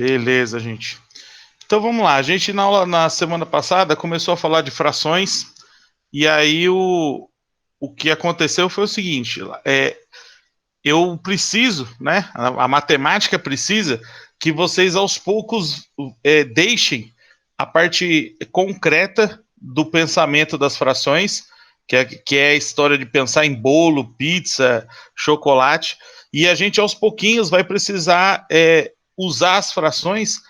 Beleza, gente. Então vamos lá. A gente na semana passada começou a falar de frações e aí o que aconteceu foi o seguinte: eu preciso, né? A matemática precisa que vocês aos poucos deixem a parte concreta do pensamento das frações, que é a história de pensar em bolo, pizza, chocolate, e a gente aos pouquinhos vai precisar usar as frações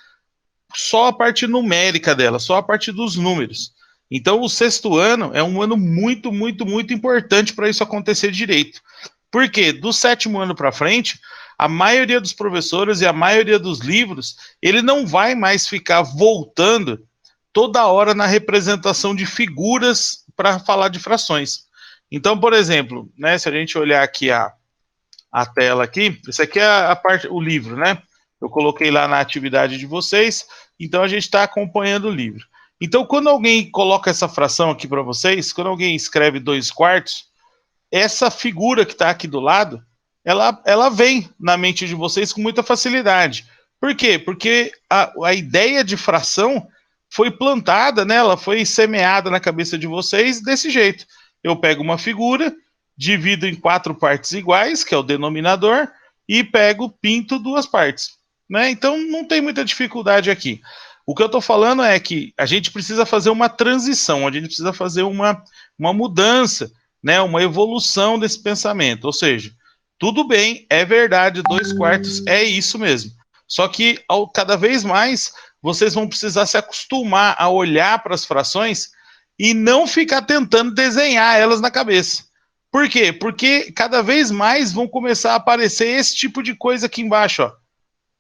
só a parte numérica dela, só a parte dos números. Então, o sexto ano é um ano muito, muito, muito importante para isso acontecer direito. Porque do sétimo ano para frente, a maioria dos professores e a maioria dos livros, ele não vai mais ficar voltando toda hora na representação de figuras para falar de frações. Então, por exemplo, né, se a gente olhar aqui a tela aqui, isso aqui é a parte, o livro, né? Eu coloquei lá na atividade de vocês, então a gente está acompanhando o livro. Então, quando alguém coloca essa fração aqui para vocês, quando alguém escreve 2/4, essa figura que está aqui do lado, ela vem na mente de vocês com muita facilidade. Por quê? Porque a ideia de fração foi plantada, né? Ela foi semeada na cabeça de vocês desse jeito. Eu pego uma figura, divido em 4 partes iguais, que é o denominador, e pinto 2 partes. Né? Então não tem muita dificuldade aqui. O que eu estou falando é que a gente precisa fazer uma transição, a gente precisa fazer uma mudança, né? Uma evolução desse pensamento. Ou seja, tudo bem, é verdade, 2/4 é isso mesmo. Só que cada vez mais vocês vão precisar se acostumar a olhar para as frações e não ficar tentando desenhar elas na cabeça. Por quê? Porque cada vez mais vão começar a aparecer esse tipo de coisa aqui embaixo, ó.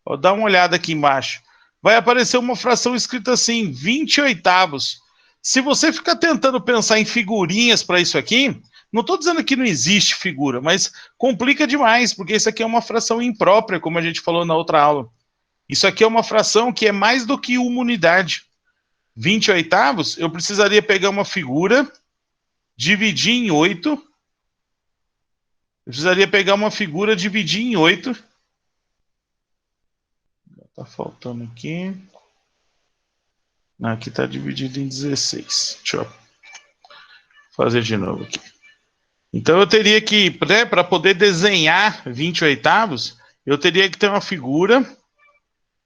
Ó, dá uma olhada aqui embaixo. Vai aparecer uma fração escrita assim, 20/8. Se você ficar tentando pensar em figurinhas para isso aqui, não estou dizendo que não existe figura, mas complica demais, porque isso aqui é uma fração imprópria, como a gente falou na outra aula. Isso aqui é uma fração que é mais do que uma unidade. 20/8, eu precisaria pegar uma figura, dividir em 8. Eu precisaria pegar uma figura, dividir em 8. Tá faltando aqui. Não, aqui tá dividido em 16. Deixa eu fazer de novo aqui. Então eu teria que, né, para poder desenhar 20/8, eu teria que ter uma figura,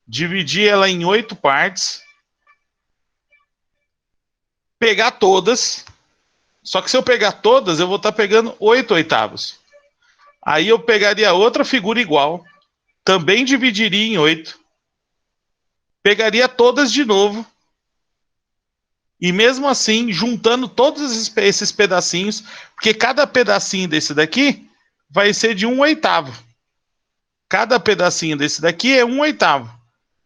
dividir ela em 8 partes, pegar todas, só que se eu pegar todas, eu vou estar pegando 8/8. Aí eu pegaria outra figura igual, também dividiria em 8, pegaria todas de novo, e mesmo assim, juntando todos esses pedacinhos, porque cada pedacinho desse daqui vai ser de 1/8. Cada pedacinho desse daqui é 1/8.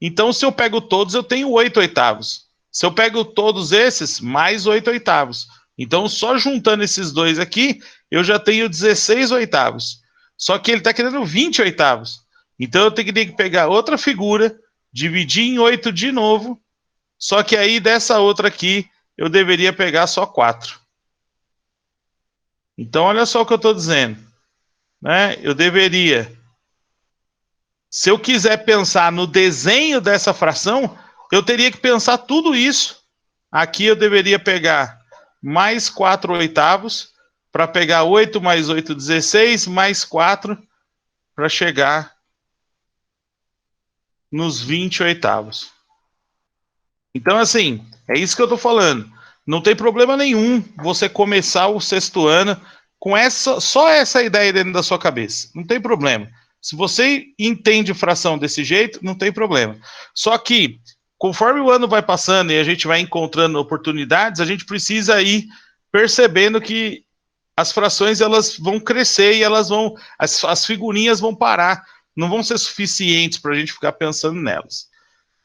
Então, se eu pego todos, eu tenho 8/8. Se eu pego todos esses, mais 8/8. Então, só juntando esses dois aqui, eu já tenho 16/8. Só que ele está querendo 20/8. Então, eu teria que pegar outra figura, dividir em 8 de novo, só que aí dessa outra aqui, eu deveria pegar só 4. Então, olha só o que eu estou dizendo. Né? Eu deveria... Se eu quiser pensar no desenho dessa fração, eu teria que pensar tudo isso. Aqui eu deveria pegar mais 4/8, para pegar 8 mais 8, 16, mais 4, para chegar nos 20/8. Então, assim, é isso que eu estou falando. Não tem problema nenhum você começar o sexto ano com só essa ideia dentro da sua cabeça. Não tem problema. Se você entende fração desse jeito, não tem problema. Só que, conforme o ano vai passando e a gente vai encontrando oportunidades, a gente precisa ir percebendo que as frações elas vão crescer e elas vão, as figurinhas vão parar, não vão ser suficientes para a gente ficar pensando nelas.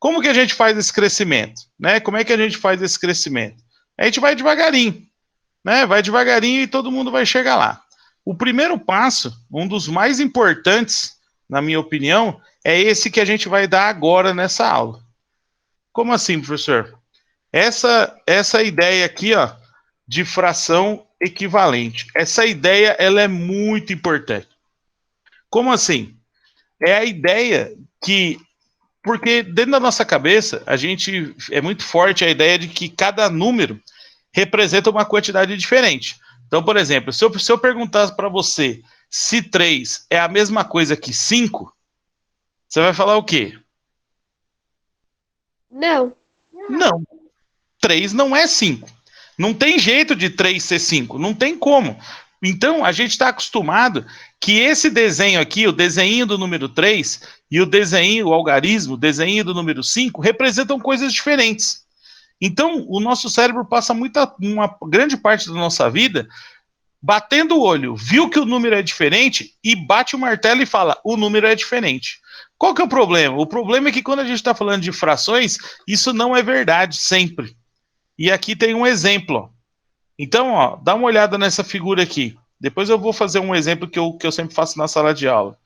Como que a gente faz esse crescimento? Né? Como é que a gente faz esse crescimento? A gente vai devagarinho, né? Vai devagarinho e todo mundo vai chegar lá. O primeiro passo, um dos mais importantes, na minha opinião, é esse que a gente vai dar agora nessa aula. Como assim, professor? Essa ideia aqui, ó, de fração equivalente. Essa ideia, ela é muito importante. Como assim? É a ideia que porque dentro da nossa cabeça, a gente é muito forte a ideia de que cada número representa uma quantidade diferente. Então, por exemplo, se eu perguntasse para você se 3 é a mesma coisa que 5, você vai falar o quê? Não. Não, 3 não é 5. Não tem jeito de 3 ser 5, não tem como. Então, a gente está acostumado que esse desenho aqui, o desenho do número 3 e o desenho, o algarismo, o desenho do número 5, representam coisas diferentes. Então, o nosso cérebro passa uma grande parte da nossa vida batendo o olho, viu que o número é diferente e bate o martelo e fala: o número é diferente. Qual que é o problema? O problema é que quando a gente está falando de frações, isso não é verdade sempre. E aqui tem um exemplo. Então, ó, dá uma olhada nessa figura aqui. Depois eu vou fazer um exemplo que eu sempre faço na sala de aula.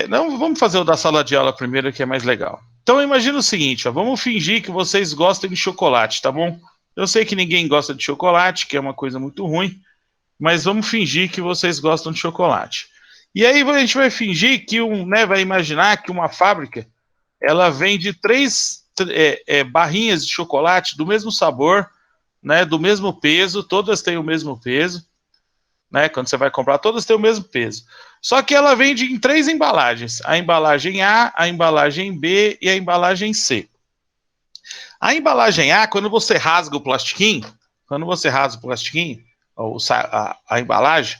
Não, vamos fazer o da sala de aula primeiro, que é mais legal. Então, imagina o seguinte, ó, vamos fingir que vocês gostam de chocolate, tá bom? Eu sei que ninguém gosta de chocolate, que é uma coisa muito ruim, mas vamos fingir que vocês gostam de chocolate. E aí a gente vai fingir que vai imaginar que uma fábrica ela vende três barrinhas de chocolate do mesmo sabor, né, do mesmo peso, todas têm o mesmo peso, né? Quando você vai comprar, todas têm o mesmo peso. Só que ela vende em 3 embalagens: a embalagem A, a embalagem B e a embalagem C. A embalagem A, quando você rasga o plastiquinho, a embalagem,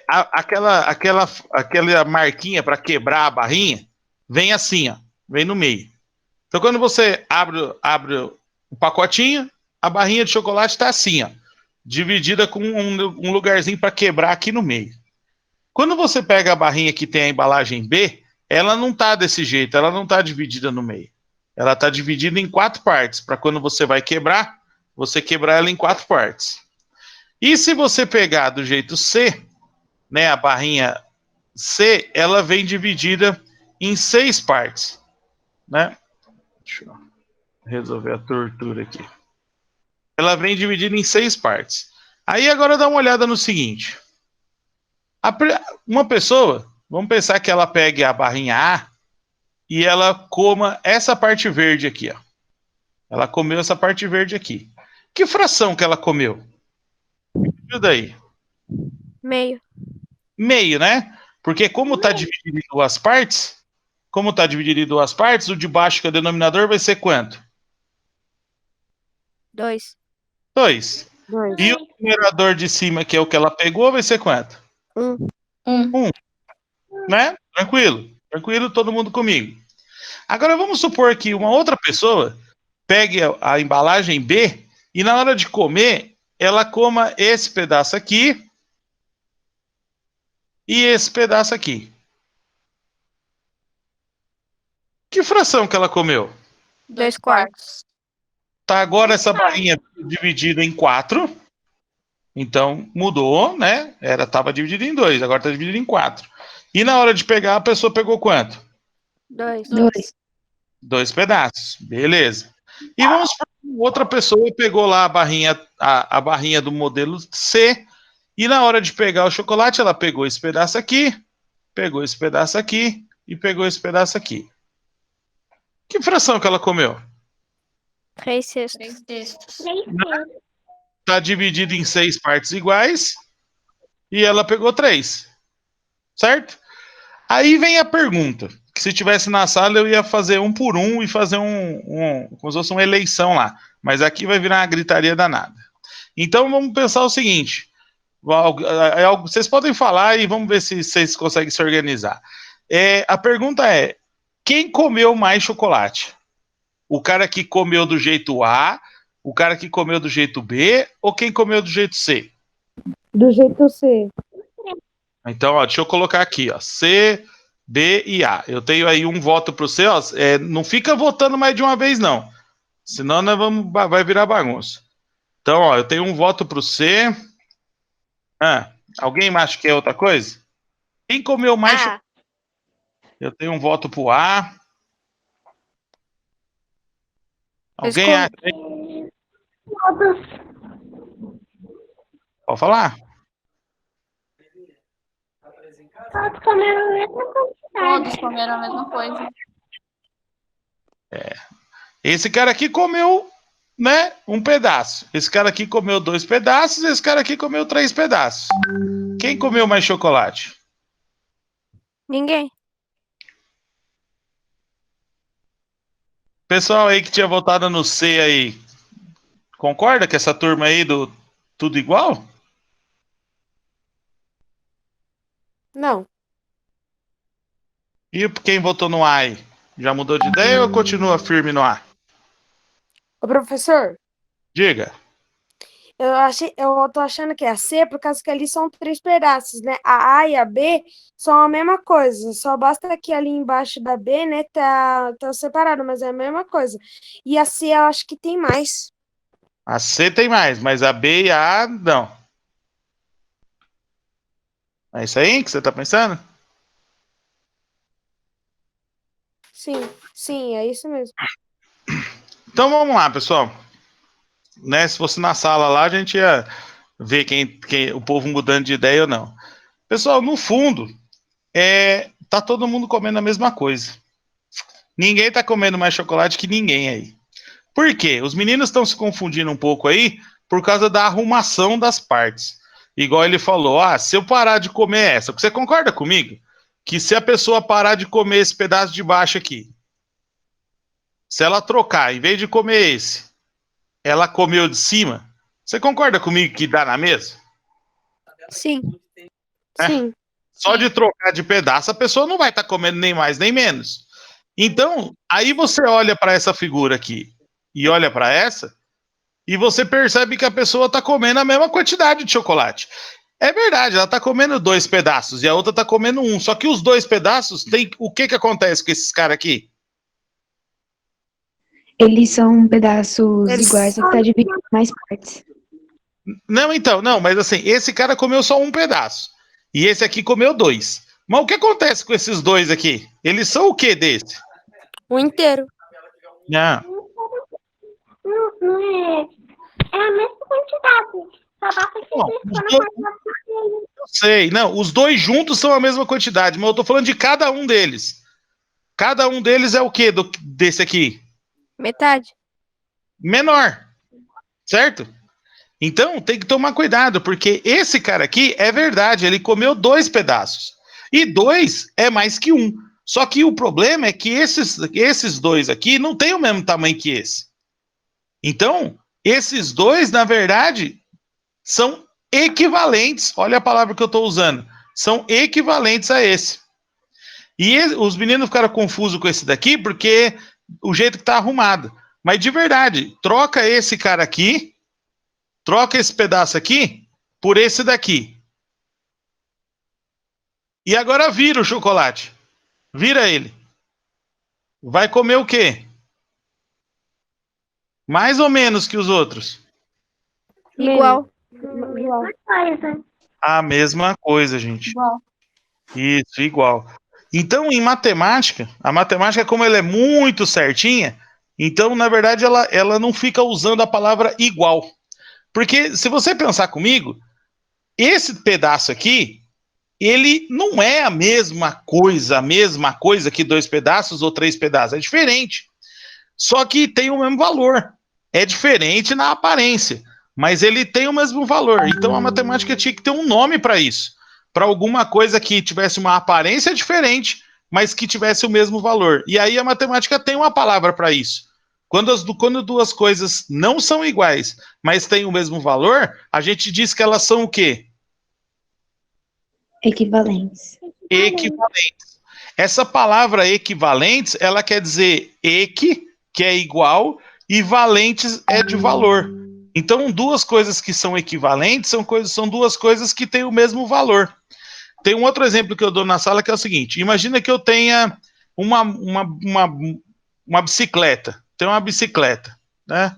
aquela marquinha para quebrar a barrinha, vem assim, ó, vem no meio. Então, quando você abre o pacotinho, a barrinha de chocolate está assim, ó, dividida com um lugarzinho para quebrar aqui no meio. Quando você pega a barrinha que tem a embalagem B, ela não está desse jeito, ela não está dividida no meio. Ela está dividida em 4 partes, para quando você vai quebrar, você quebrar ela em 4 partes. E se você pegar do jeito C, né, a barrinha C, ela vem dividida em 6 partes, né? Deixa eu resolver a tortura aqui. Ela vem dividida em 6 partes. Aí agora dá uma olhada no seguinte. Uma pessoa, vamos pensar que ela pegue a barrinha A e ela coma essa parte verde aqui, ó. Ela comeu essa parte verde aqui. Que fração que ela comeu? Ajuda aí. Meio. Meio, né? Porque como está dividido em duas partes, o de baixo, que é o denominador, vai ser quanto? 2. 2. 2. E o numerador de cima, que é o que ela pegou, vai ser quanto? 1. 1. Né? Tranquilo. Tranquilo, todo mundo comigo. Agora vamos supor que uma outra pessoa pegue a embalagem B e na hora de comer, ela coma esse pedaço aqui e esse pedaço aqui. Que fração que ela comeu? 2 quartos. Tá agora essa barrinha dividida em 4. Então mudou, né? Estava dividida em 2, agora está dividida em 4. E na hora de pegar, a pessoa pegou quanto? 2. 2 pedaços. Beleza. E vamos supor que outra pessoa pegou lá a barrinha do modelo C, e na hora de pegar o chocolate, ela pegou esse pedaço aqui, pegou esse pedaço aqui e pegou esse pedaço aqui. Que fração que ela comeu? 3 sextos. Está dividido em 6 partes iguais e ela pegou 3, certo? Aí vem a pergunta, que se tivesse na sala eu ia fazer um por um e fazer como se fosse uma eleição lá, mas aqui vai virar uma gritaria danada. Então vamos pensar o seguinte, vocês podem falar e vamos ver se vocês conseguem se organizar. A pergunta é, quem comeu mais chocolate? O cara que comeu do jeito A, o cara que comeu do jeito B ou quem comeu do jeito C? Do jeito C. Então, ó, deixa eu colocar aqui, ó, C, B e A. Eu tenho aí um voto pro C, ó, não fica votando mais de uma vez, não. Senão vai virar bagunça. Então, ó, eu tenho um voto pro C. Alguém acha que é outra coisa? Quem comeu mais chocolate? Eu tenho um voto pro A. Alguém acha? Pode falar? Todos comeram a mesma quantidade. Todos comeram a mesma coisa. Esse cara aqui comeu, né, um pedaço. Esse cara aqui comeu 2 pedaços. Esse cara aqui comeu 3 pedaços. Quem comeu mais chocolate? Ninguém. Pessoal aí que tinha votado no C aí, concorda que essa turma aí do tudo igual? Não. E quem votou no A aí? Já mudou de ideia ou continua firme no A? Ô, professor, Diga. eu tô achando que é a C, por causa que ali são 3 pedaços, né? A A e a B são a mesma coisa. Só basta que ali embaixo da B, né, tá separado, mas é a mesma coisa. E a C eu acho que tem mais. A C tem mais, mas a B e a A não. É isso aí que você tá pensando? Sim, é isso mesmo. Então vamos lá, pessoal. Né, se fosse na sala lá, a gente ia ver o povo mudando de ideia ou não. Pessoal, no fundo, tá todo mundo comendo a mesma coisa. Ninguém tá comendo mais chocolate que ninguém aí. Por quê? Os meninos estão se confundindo um pouco aí por causa da arrumação das partes. Igual ele falou, se eu parar de comer essa, você concorda comigo? Que se a pessoa parar de comer esse pedaço de baixo aqui, se ela trocar, em vez de comer esse, ela comeu de cima, você concorda comigo que dá na mesa? Sim. Sim. Só de trocar de pedaço, a pessoa não vai estar comendo nem mais nem menos. Então, aí você olha para essa figura aqui e olha para essa, e você percebe que a pessoa está comendo a mesma quantidade de chocolate. É verdade, ela está comendo 2 pedaços e a outra está comendo 1. Só que os 2 pedaços, o que acontece com esses caras aqui? Eles são pedaços Eles iguais, só que tá dividido em mais partes. Não, mas assim, esse cara comeu só 1 pedaço. E esse aqui comeu 2. Mas o que acontece com esses 2 aqui? Eles são o que desse? O inteiro. Não. Não é. É a mesma quantidade. Só basta que Não, eles os foram dois- cortados. Eu sei, não, os 2 juntos são a mesma quantidade, mas eu tô falando de cada um deles. Cada um deles é o que desse aqui? Metade. Menor, certo? Então tem que tomar cuidado, porque esse cara aqui é verdade, ele comeu 2 pedaços. E 2 é mais que 1. Só que o problema é que esses 2 aqui não têm o mesmo tamanho que esse. Então, esses 2, na verdade, são equivalentes. Olha a palavra que eu estou usando. São equivalentes a esse. E os meninos ficaram confusos com esse daqui, porque o jeito que está arrumado. Mas de verdade, troca esse cara aqui, troca esse pedaço aqui por esse daqui. E agora vira o chocolate. Vira ele. Vai comer o quê? Mais ou menos que os outros? Igual. Igual. Coisa. A mesma coisa, gente. Igual. Isso, igual. Então, em matemática, a matemática, como ela é muito certinha, então, na verdade, ela não fica usando a palavra igual. Porque, se você pensar comigo, esse pedaço aqui, ele não é a mesma coisa que 2 pedaços ou 3 pedaços. É diferente. Só que tem o mesmo valor. É diferente na aparência, mas ele tem o mesmo valor. Então, a matemática tinha que ter um nome para isso. Para alguma coisa que tivesse uma aparência diferente, mas que tivesse o mesmo valor. E aí a matemática tem uma palavra para isso. Quando 2 coisas não são iguais, mas têm o mesmo valor, a gente diz que elas são o quê? Equivalentes. Equivalentes. Essa palavra equivalentes, ela quer dizer equi, que é igual, e valentes é de valor. Então, 2 coisas que são equivalentes são 2 coisas que têm o mesmo valor. Tem um outro exemplo que eu dou na sala que é o seguinte: imagina que eu tenha uma bicicleta. Tem uma bicicleta, né?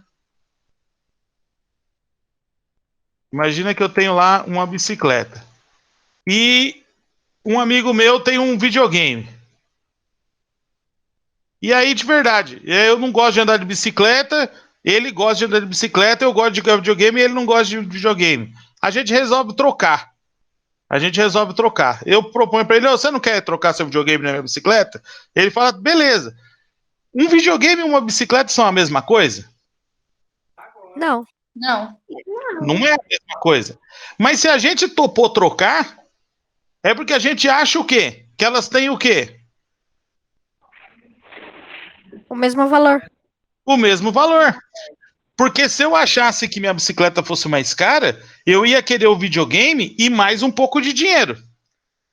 Imagina que eu tenho lá uma bicicleta. E um amigo meu tem um videogame. E aí, de verdade, eu não gosto de andar de bicicleta, ele gosta de andar de bicicleta, eu gosto de jogar videogame e ele não gosta de videogame. A gente resolve trocar. A gente resolve trocar. Eu proponho para ele, você não quer trocar seu videogame na minha bicicleta? Ele fala, beleza. Um videogame e uma bicicleta são a mesma coisa? Não. Não. Não é a mesma coisa. Mas se a gente topou trocar, é porque a gente acha o quê? Que elas têm o quê? O mesmo valor. O mesmo valor. Porque se eu achasse que minha bicicleta fosse mais cara, eu ia querer o videogame e mais um pouco de dinheiro.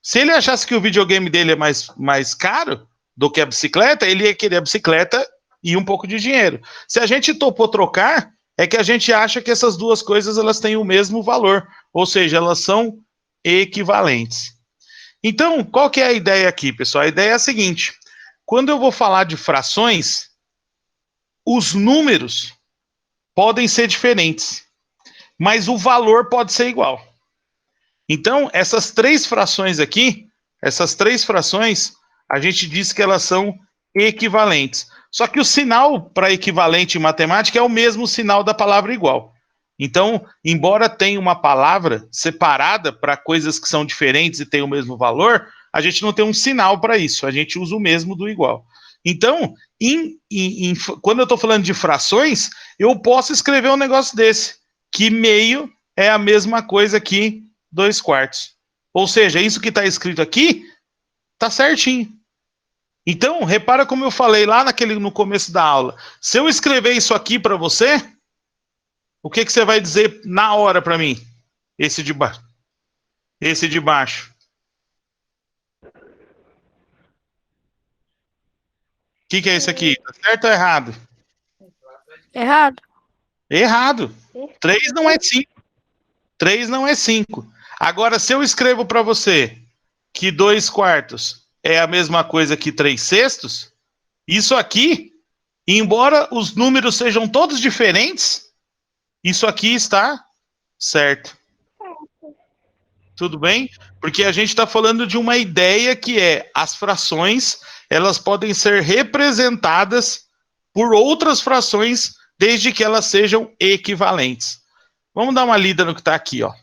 Se ele achasse que o videogame dele é mais caro do que a bicicleta, ele ia querer a bicicleta e um pouco de dinheiro. Se a gente topou trocar, é que a gente acha que essas duas coisas elas têm o mesmo valor, ou seja, elas são equivalentes. Então, qual que é a ideia aqui, pessoal? A ideia é a seguinte: quando eu vou falar de frações, os números podem ser diferentes, mas o valor pode ser igual. Então, essas três frações aqui, a gente diz que elas são equivalentes. Só que o sinal para equivalente em matemática é o mesmo sinal da palavra igual. Então, embora tenha uma palavra separada para coisas que são diferentes e têm o mesmo valor, a gente não tem um sinal para isso, a gente usa o mesmo do igual. Então, quando eu estou falando de frações, eu posso escrever um negócio desse, que meio é a mesma coisa que 2/4. Ou seja, isso que está escrito aqui está certinho. Então, repara como eu falei lá no começo da aula. Se eu escrever isso aqui para você, o que você vai dizer na hora para mim? Esse de baixo. Esse de baixo. O que é isso aqui? Tá certo ou errado? Errado. Errado. 3 não é 5. 3 não é 5. Agora, se eu escrevo para você que 2/4 é a mesma coisa que 3/6, isso aqui, embora os números sejam todos diferentes, isso aqui está certo. Tudo bem? Porque a gente está falando de uma ideia que é as frações, elas podem ser representadas por outras frações, desde que elas sejam equivalentes. Vamos dar uma lida no que está aqui, ó.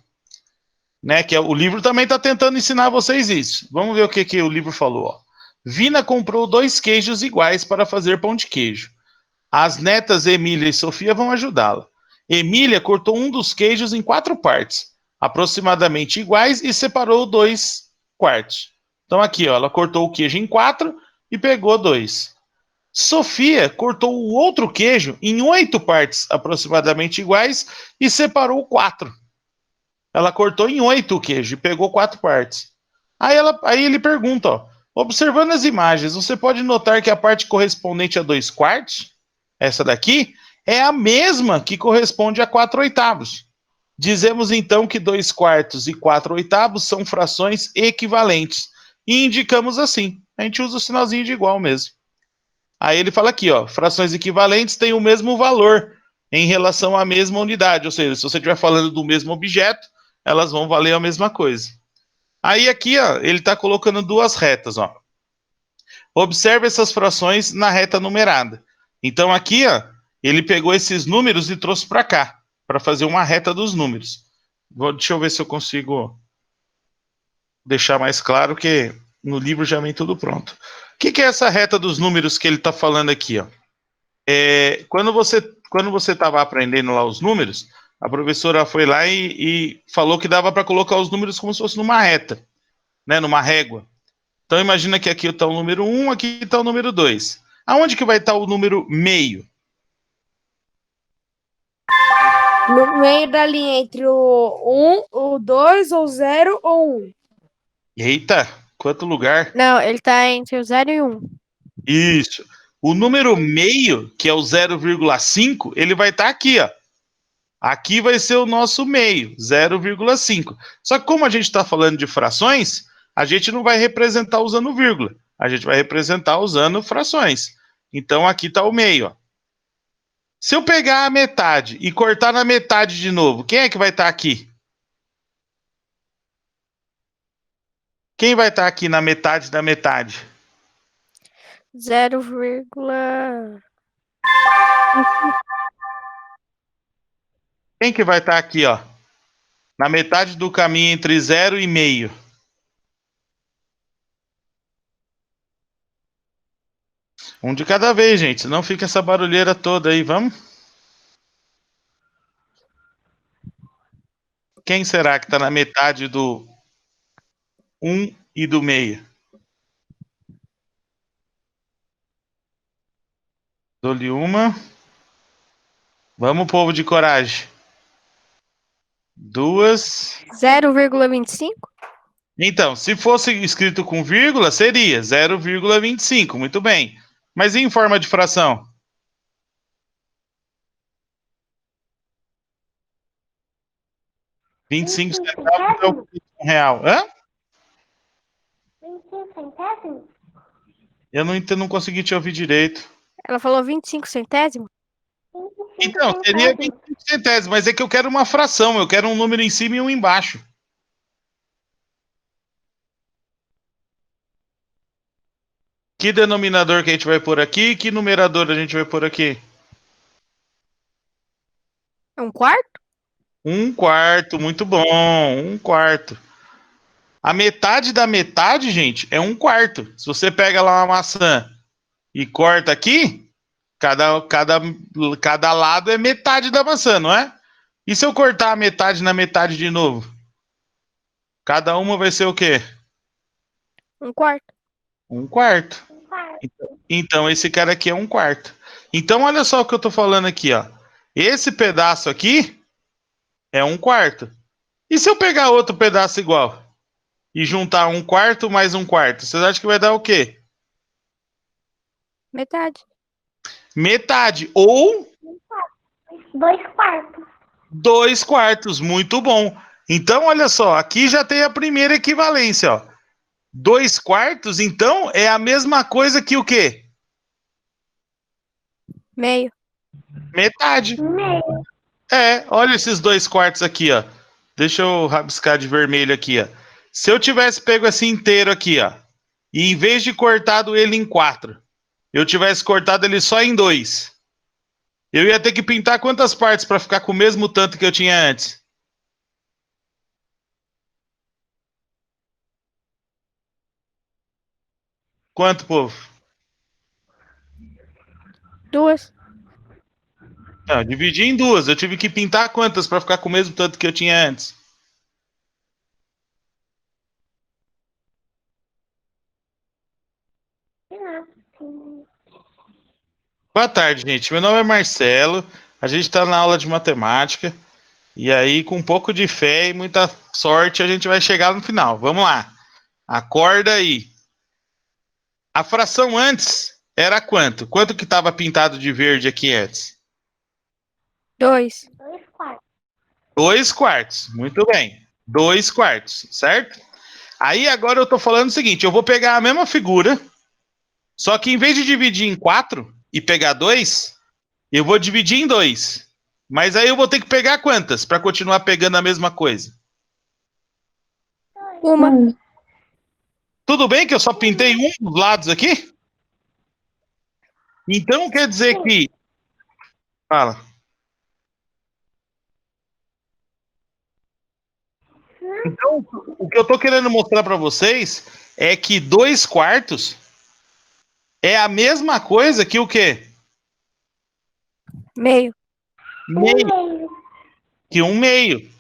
Né, que o livro também está tentando ensinar vocês isso. Vamos ver o que o livro falou. Ó. Vina comprou 2 queijos iguais para fazer pão de queijo. As netas Emília e Sofia vão ajudá-la. Emília cortou um dos queijos em 4 partes, aproximadamente iguais, e separou 2/4. Então aqui, ó, ela cortou o queijo em 4 e pegou 2. Sofia cortou o outro queijo em 8 partes, aproximadamente iguais, e separou 4. Ela cortou em 8 o queijo e pegou 4 partes. Aí ele pergunta, ó, observando as imagens, você pode notar que a parte correspondente a 2/4, essa daqui, é a mesma que corresponde a 4/8. Dizemos então que 2/4 e 4/8 são frações equivalentes. E indicamos assim. A gente usa o sinalzinho de igual mesmo. Aí ele fala aqui, ó, frações equivalentes têm o mesmo valor em relação à mesma unidade. Ou seja, se você estiver falando do mesmo objeto, elas vão valer a mesma coisa. Aí aqui, ó, ele está colocando 2 retas, ó. Observe essas frações na reta numerada. Então aqui, ó, ele pegou esses números e trouxe para cá, para fazer uma reta dos números. Deixa eu ver se eu consigo deixar mais claro, que no livro já vem tudo pronto. O que é essa reta dos números que ele está falando aqui, ó? Quando você estava aprendendo lá os números, a professora foi lá e falou que dava para colocar os números como se fosse numa reta, né, numa régua. Então imagina que aqui está o número 1, aqui está o número 2. Aonde que vai estar o número meio? No meio da linha entre o 1, o 2, ou 0 ou 1. Eita, quanto lugar? Não, ele tá entre o 0 e 1. Isso. O número meio, que é o 0,5, ele vai estar aqui, ó. Aqui vai ser o nosso meio, 0,5. Só que como a gente está falando de frações, a gente não vai representar usando vírgula. A gente vai representar usando frações. Então aqui está o meio, ó. Se eu pegar a metade e cortar na metade de novo, quem é que vai estar aqui? Quem vai estar aqui na metade da metade? 0, Quem que vai estar aqui, ó? Na metade do caminho entre 0 e meio. Um de cada vez, gente. Senão fica essa barulheira toda aí, vamos? Quem será que está na metade do 1 e do meio? Dou-lhe uma. Vamos, povo de coragem. 2. 0,25? Então, se fosse escrito com vírgula, seria 0,25. Muito bem. Mas e em forma de fração? 25 centavos é o real. Hã? 25 centésimos? Eu não consegui te ouvir direito. Ela falou 25 centésimos? 25 Então, seria centésimos. 25 centésimos, mas é que eu quero uma fração. Eu quero um número em cima e um embaixo. Que denominador que a gente vai pôr aqui? Que numerador a gente vai pôr aqui? É um quarto? 1/4, muito bom. 1/4. A metade da metade, gente, é 1/4. Se você pega lá uma maçã e corta aqui, cada lado é metade da maçã, não é? E se eu cortar a metade na metade de novo? Cada uma vai ser o quê? Um quarto. 1/4. Então, esse cara aqui é 1/4. Então, olha só o que eu tô falando aqui, ó. Esse pedaço aqui é 1/4. E se eu pegar outro pedaço igual e juntar 1/4 mais 1/4, vocês acham que vai dar o quê? Metade. Metade ou 2/4. 2/4. Muito bom. Então, olha só, aqui já tem a primeira equivalência, ó. 2/4, então, é a mesma coisa que o quê? Meio. Metade. Meio. Olha esses 2/4 aqui, ó. Deixa eu rabiscar de vermelho aqui, ó. Se eu tivesse pego esse inteiro aqui, ó, e em vez de cortado ele em 4, eu tivesse cortado ele só em 2, eu ia ter que pintar quantas partes para ficar com o mesmo tanto que eu tinha antes? Quanto, povo? 2. Não, dividi em 2. Eu tive que pintar quantas para ficar com o mesmo tanto que eu tinha antes? Boa tarde, gente. Meu nome é Marcelo. A gente está na aula de matemática. E aí, com um pouco de fé e muita sorte, a gente vai chegar no final. Vamos lá. Acorda aí. A fração antes era quanto? Quanto que estava pintado de verde aqui antes? 2. 2/4. 2/4. Muito bem. 2/4, certo? Aí agora eu estou falando o seguinte: eu vou pegar a mesma figura, só que em vez de dividir em 4 e pegar 2, eu vou dividir em 2. Mas aí eu vou ter que pegar quantas para continuar pegando a mesma coisa? Uma. Tudo bem que eu só pintei um dos lados aqui? Então quer dizer que... Fala. Então, o que eu tô querendo mostrar para vocês é que 2/4 é a mesma coisa que o quê? Meio. Meio. Meio. Que 1/2.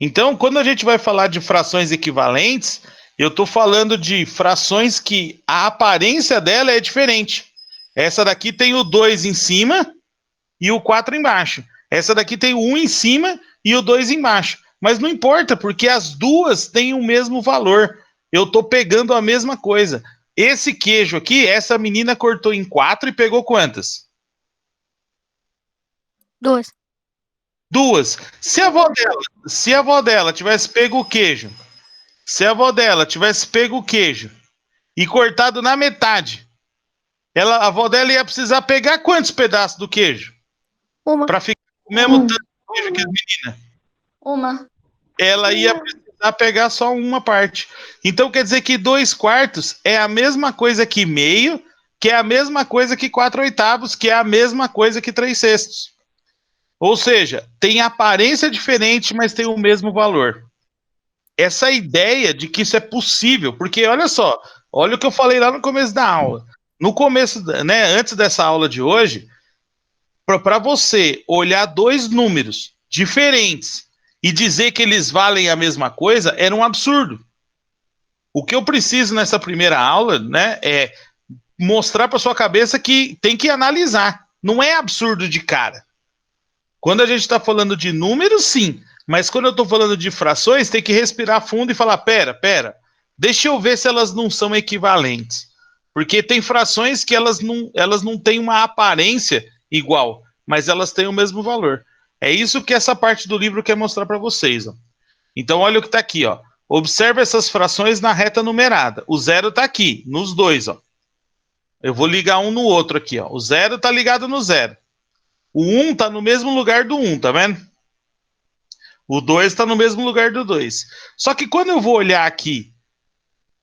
Então, quando a gente vai falar de frações equivalentes, eu estou falando de frações que a aparência dela é diferente. Essa daqui tem o 2 em cima e o 4 embaixo. Essa daqui tem o 1 em cima e o 2 embaixo. Mas não importa, porque as duas têm o mesmo valor. Eu estou pegando a mesma coisa. Esse queijo aqui, essa menina cortou em 4 e pegou quantas? 2. 2. Se a avó dela tivesse pego o queijo, e cortado na metade, a avó dela ia precisar pegar quantos pedaços do queijo? Uma. Para ficar com o mesmo tanto de queijo que as meninas? Uma. Ela ia precisar pegar só uma parte. Então quer dizer que 2/4 é a mesma coisa que meio, que é a mesma coisa que 4/8, que é a mesma coisa que 3/6. Ou seja, tem aparência diferente, mas tem o mesmo valor. Essa ideia de que isso é possível, porque olha só, olha o que eu falei lá no começo da aula. No começo, né, antes dessa aula de hoje, para você olhar dois números diferentes e dizer que eles valem a mesma coisa, era um absurdo. O que eu preciso nessa primeira aula, né, é mostrar para sua cabeça que tem que analisar. Não é absurdo de cara. Quando a gente está falando de números, sim. Mas quando eu estou falando de frações, tem que respirar fundo e falar, pera, deixa eu ver se elas não são equivalentes. Porque tem frações que elas não têm uma aparência igual, mas elas têm o mesmo valor. É isso que essa parte do livro quer mostrar para vocês. Ó. Então, olha o que está aqui. Ó. Observe essas frações na reta numerada. O zero está aqui, nos dois. Ó. Eu vou ligar um no outro aqui. Ó. O zero está ligado no zero. O 1 está no mesmo lugar do 1, tá vendo? O 2 está no mesmo lugar do 2. Só que quando eu vou olhar aqui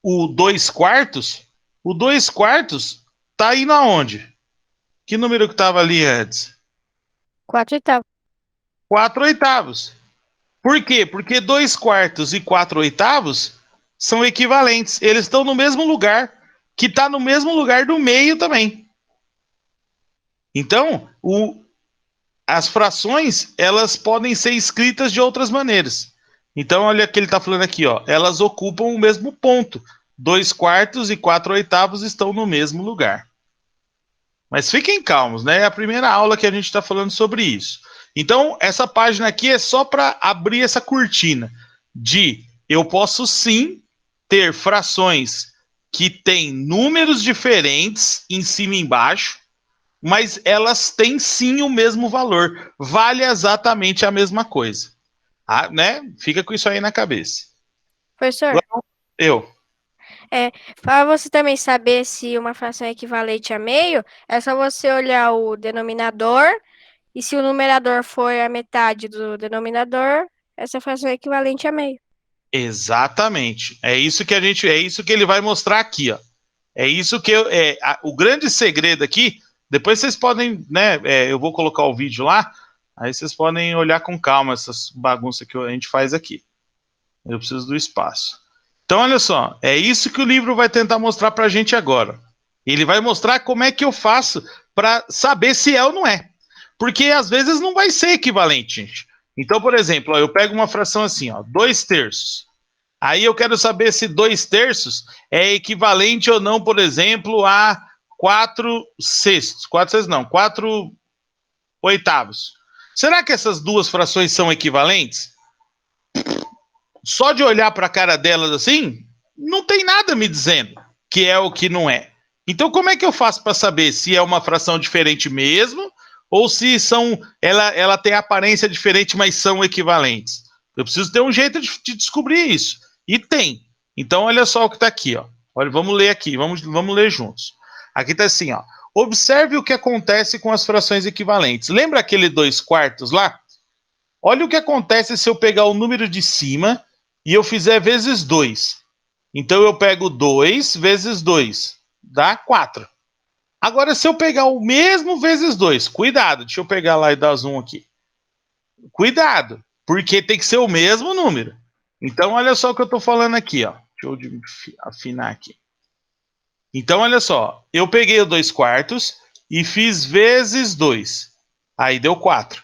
o 2 quartos, o 2 quartos está indo aonde? Que número que estava ali antes? 4 oitavos. 4 oitavos. Por quê? Porque 2 quartos e 4 oitavos são equivalentes. Eles estão no mesmo lugar, que está no mesmo lugar do meio também. Então, as frações, elas podem ser escritas de outras maneiras. Então, olha o que ele está falando aqui, ó. Elas ocupam o mesmo ponto. 2 quartos e 4 oitavos estão no mesmo lugar. Mas fiquem calmos, né? É a primeira aula que a gente está falando sobre isso. Então, essa página aqui é só para abrir essa cortina de eu posso sim ter frações que têm números diferentes em cima e embaixo, mas elas têm sim o mesmo valor. Vale exatamente a mesma coisa. Ah, né? Fica com isso aí na cabeça. Professor, Eu. para você também saber se uma fração é equivalente a meio, é só você olhar o denominador, e se o numerador for a metade do denominador, essa fração é equivalente a meio. Exatamente. É isso que ele vai mostrar aqui, ó. É isso que o grande segredo aqui. Depois vocês podem, né? Eu vou colocar o vídeo lá. Aí vocês podem olhar com calma essas bagunças que a gente faz aqui. Eu preciso do espaço. Então, olha só. É isso que o livro vai tentar mostrar pra gente agora. Ele vai mostrar como é que eu faço para saber se é ou não é. Porque às vezes não vai ser equivalente, gente. Então, por exemplo, ó, eu pego uma fração assim, ó, 2 terços. Aí eu quero saber se 2 terços é equivalente ou não, por exemplo, a 4 sextos. 4 sextos não, 4 oitavos. Será que essas duas frações são equivalentes? Só de olhar para a cara delas assim, não tem nada me dizendo que é ou que não é. Então, como é que eu faço para saber se é uma fração diferente mesmo ou se ela tem aparência diferente, mas são equivalentes? Eu preciso ter um jeito de descobrir isso. E tem. Então, olha só o que está aqui. Ó. Olha, vamos ler aqui, vamos ler juntos. Aqui está assim, ó. Observe o que acontece com as frações equivalentes. Lembra aquele 2 quartos lá? Olha o que acontece se eu pegar o número de cima e eu fizer vezes 2. Então, eu pego 2 vezes 2, dá 4. Agora, se eu pegar o mesmo vezes 2, cuidado, deixa eu pegar lá e dar zoom aqui. Cuidado, porque tem que ser o mesmo número. Então, olha só o que eu estou falando aqui. Ó. Deixa eu afinar aqui. Então, olha só. Eu peguei o 2 quartos e fiz vezes 2. Aí deu 4.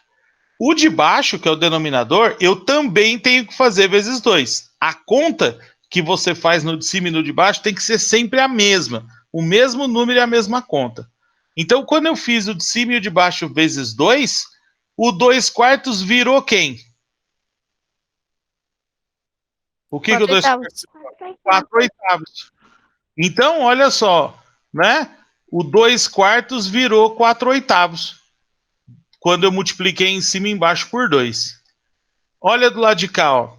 O de baixo, que é o denominador, eu também tenho que fazer vezes 2. A conta que você faz no de cima e no de baixo tem que ser sempre a mesma. O mesmo número e a mesma conta. Então, quando eu fiz o de cima e o de baixo vezes 2, o 2 quartos virou quem? O que 4 o 2 oitavos. 4 oitavos. Então, olha só, né? O 2 quartos virou 4 oitavos. Quando eu multipliquei em cima e embaixo por 2. Olha do lado de cá, ó.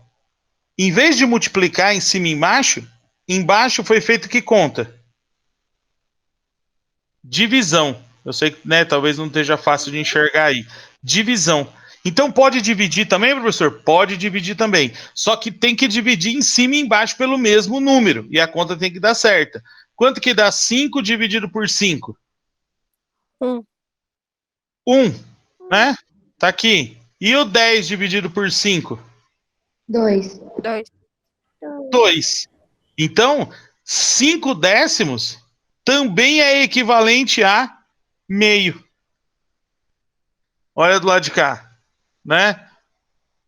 Em vez de multiplicar em cima e embaixo foi feito que conta? Divisão. Eu sei que, né, talvez não esteja fácil de enxergar aí. Divisão. Então pode dividir também, professor? Pode dividir também. Só que tem que dividir em cima e embaixo pelo mesmo número. E a conta tem que dar certa. Quanto que dá 5 dividido por 5? 1. 1, né? Tá aqui. E o 10 dividido por 5? 2. 2. 2. Então, 5 décimos também é equivalente a meio. Olha do lado de cá, né?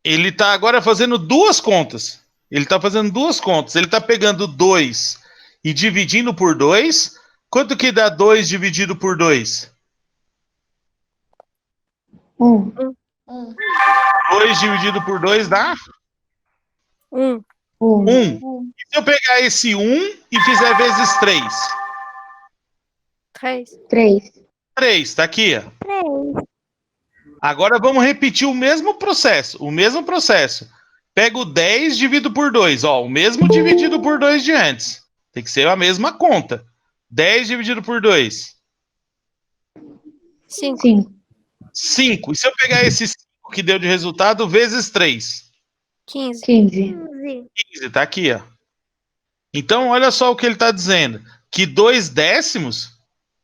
Ele está agora fazendo duas contas. Ele está fazendo duas contas. Ele está pegando 2 e dividindo por 2. Quanto que dá 2 dividido por 2? 1. 2 dividido por 2 dá 1. 1. 1. E se eu pegar esse 1 e fizer vezes 3? 3. 3. 3, tá aqui, ó. Agora vamos repetir o mesmo processo. O mesmo processo. Pega o 10 dividido por 2. Ó, o mesmo dividido por 2 de antes. Tem que ser a mesma conta. 10 dividido por 2. 5. 5. 5. E se eu pegar esse 5 que deu de resultado, vezes 3? 15. 15. 15, tá aqui, ó. Então, olha só o que ele está dizendo. Que 2 décimos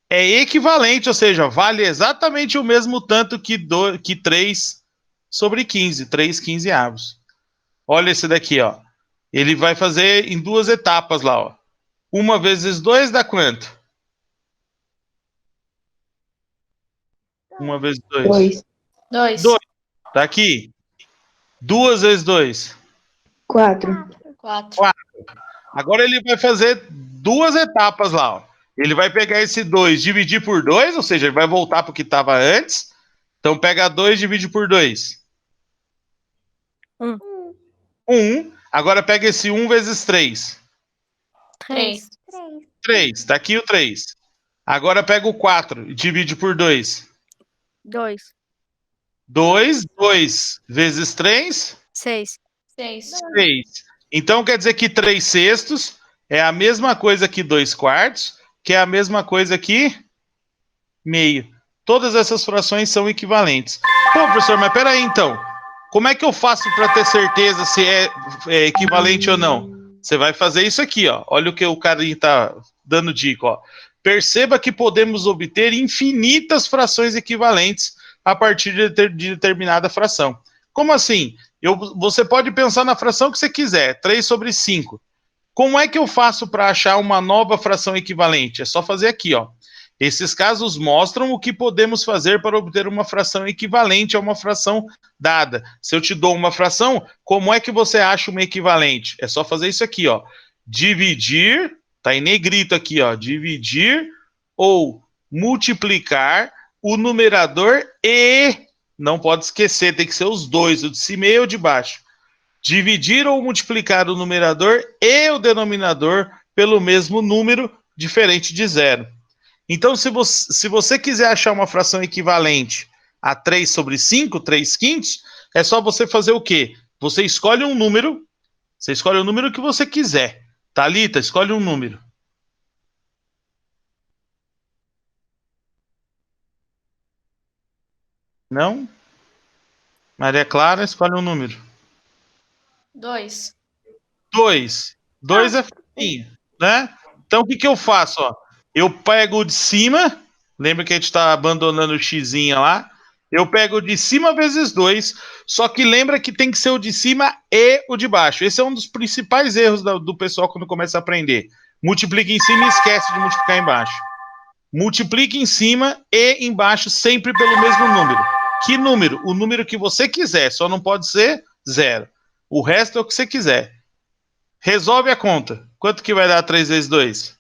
é equivalente, ou seja, vale exatamente o mesmo tanto que 3 sobre 15. 3 quinzeavos. Olha esse daqui, ó. Ele vai fazer em duas etapas lá, ó. 1 vezes 2 dá quanto? 1 vezes 2. 2. 2. Tá aqui. 2 vezes 2. 4. 4. 4. Agora ele vai fazer duas etapas lá, ó. Ele vai pegar esse 2, dividir por 2, ou seja, ele vai voltar para o que estava antes. Então pega 2 e divide por 2. 1. Agora pega esse 1 vezes 3. 3. 3. Tá aqui o 3. Agora pega o 4 e divide por 2. 2. 2. 2 vezes 3. 6. 6. 6. Então quer dizer que 3 sextos é a mesma coisa que 2 quartos, que é a mesma coisa que meio. Todas essas frações são equivalentes. Pô, professor, mas peraí então. Como é que eu faço para ter certeza se é equivalente ou não? Você vai fazer isso aqui, ó. Olha o que o cara está dando dica, ó. Perceba que podemos obter infinitas frações equivalentes a partir de determinada fração. Como assim? Você pode pensar na fração que você quiser, 3 sobre 5. Como é que eu faço para achar uma nova fração equivalente? É só fazer aqui, ó. Esses casos mostram o que podemos fazer para obter uma fração equivalente a uma fração dada. Se eu te dou uma fração, como é que você acha uma equivalente? É só fazer isso aqui, ó. Dividir, tá em negrito aqui, ó. Dividir ou multiplicar o numerador e, não pode esquecer, tem que ser os dois, o de cima e o de baixo. Dividir ou multiplicar o numerador e o denominador pelo mesmo número, diferente de zero. Então, se você quiser achar uma fração equivalente a 3 sobre 5, 3 quintos, é só você fazer o quê? Você escolhe um número que você quiser. Thalita, escolhe um número. Não? Maria Clara, escolhe um número. 2. 2. 2 é facinho, né? Então, o que eu faço? Ó? Eu pego o de cima, lembra que a gente está abandonando o xizinho lá? Eu pego o de cima vezes 2, só que lembra que tem que ser o de cima e o de baixo. Esse é um dos principais erros do pessoal quando começa a aprender. Multiplica em cima e esquece de multiplicar embaixo. Multiplique em cima e embaixo sempre pelo mesmo número. Que número? O número que você quiser, só não pode ser 0. O resto é o que você quiser. Resolve a conta. Quanto que vai dar 3 vezes 2?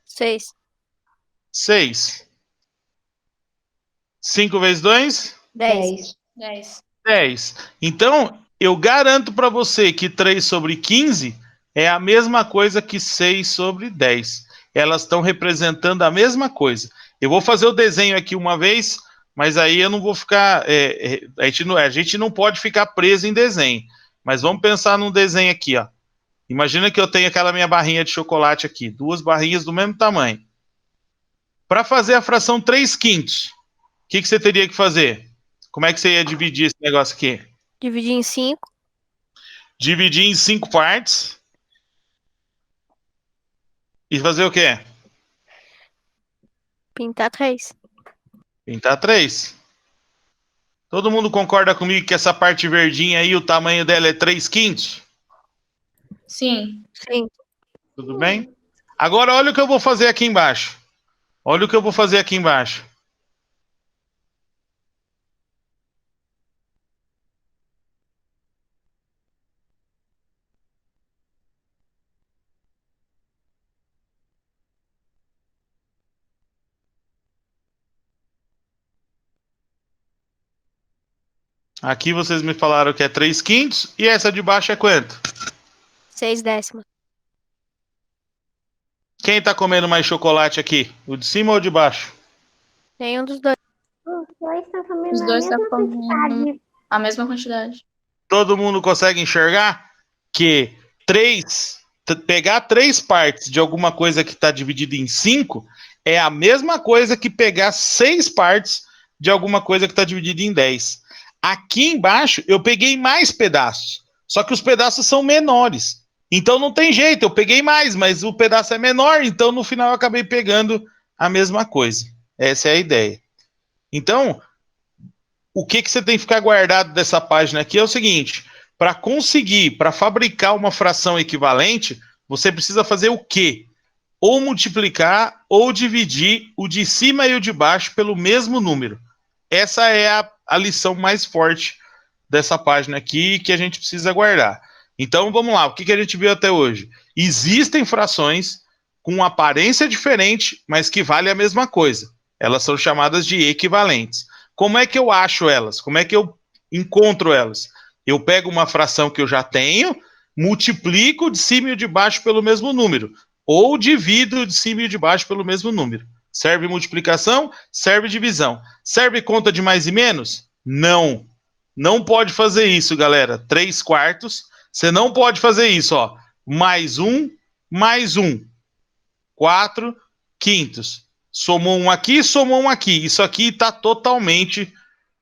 6. 6. 5 vezes 2? 10. 10. 10. Então, eu garanto para você que 3 sobre 15 é a mesma coisa que 6 sobre 10. Elas estão representando a mesma coisa. Eu vou fazer o desenho aqui uma vez, mas aí eu não vou ficar. A gente não pode ficar preso em desenho. Mas vamos pensar num desenho aqui, ó. Imagina que eu tenho aquela minha barrinha de chocolate aqui, duas barrinhas do mesmo tamanho. Para fazer a fração 3 quintos, o que você teria que fazer? Como é que você ia dividir esse negócio aqui? Dividir em 5. Dividir em 5 partes. E fazer o quê? Pintar 3. Pintar 3. Todo mundo concorda comigo que essa parte verdinha aí, o tamanho dela é 3/5? Sim. Sim. Tudo bem? Agora olha o que eu vou fazer aqui embaixo. Olha o que eu vou fazer aqui embaixo. Aqui vocês me falaram que é 3/5 e essa de baixo é quanto? 6/10. Quem tá comendo mais chocolate aqui? O de cima ou o de baixo? Nenhum dos dois. Os dois estão comendo Os a dois estão mesma comendo quantidade. a mesma quantidade. Todo mundo consegue enxergar que pegar 3 partes de alguma coisa que está dividida em 5 é a mesma coisa que pegar 6 partes de alguma coisa que está dividida em 10. Aqui embaixo eu peguei mais pedaços, só que os pedaços são menores. Então não tem jeito, eu peguei mais, mas o pedaço é menor, então no final eu acabei pegando a mesma coisa. Essa é a ideia. Então, o que você tem que ficar guardado dessa página aqui é o seguinte: para fabricar uma fração equivalente, você precisa fazer o quê? Ou multiplicar ou dividir o de cima e o de baixo pelo mesmo número. Essa é a lição mais forte dessa página aqui que a gente precisa guardar. Então vamos lá, o que a gente viu até hoje? Existem frações com aparência diferente, mas que valem a mesma coisa. Elas são chamadas de equivalentes. Como é que eu acho elas? Como é que eu encontro elas? Eu pego uma fração que eu já tenho, multiplico o de cima e o de baixo pelo mesmo número, ou divido o de cima e o de baixo pelo mesmo número. Serve multiplicação? Serve divisão. Serve conta de mais e menos? Não. Não pode fazer isso, galera. 3/4. Você não pode fazer isso, ó. Mais um. 4/5. Somou um aqui, somou um aqui. Isso aqui está totalmente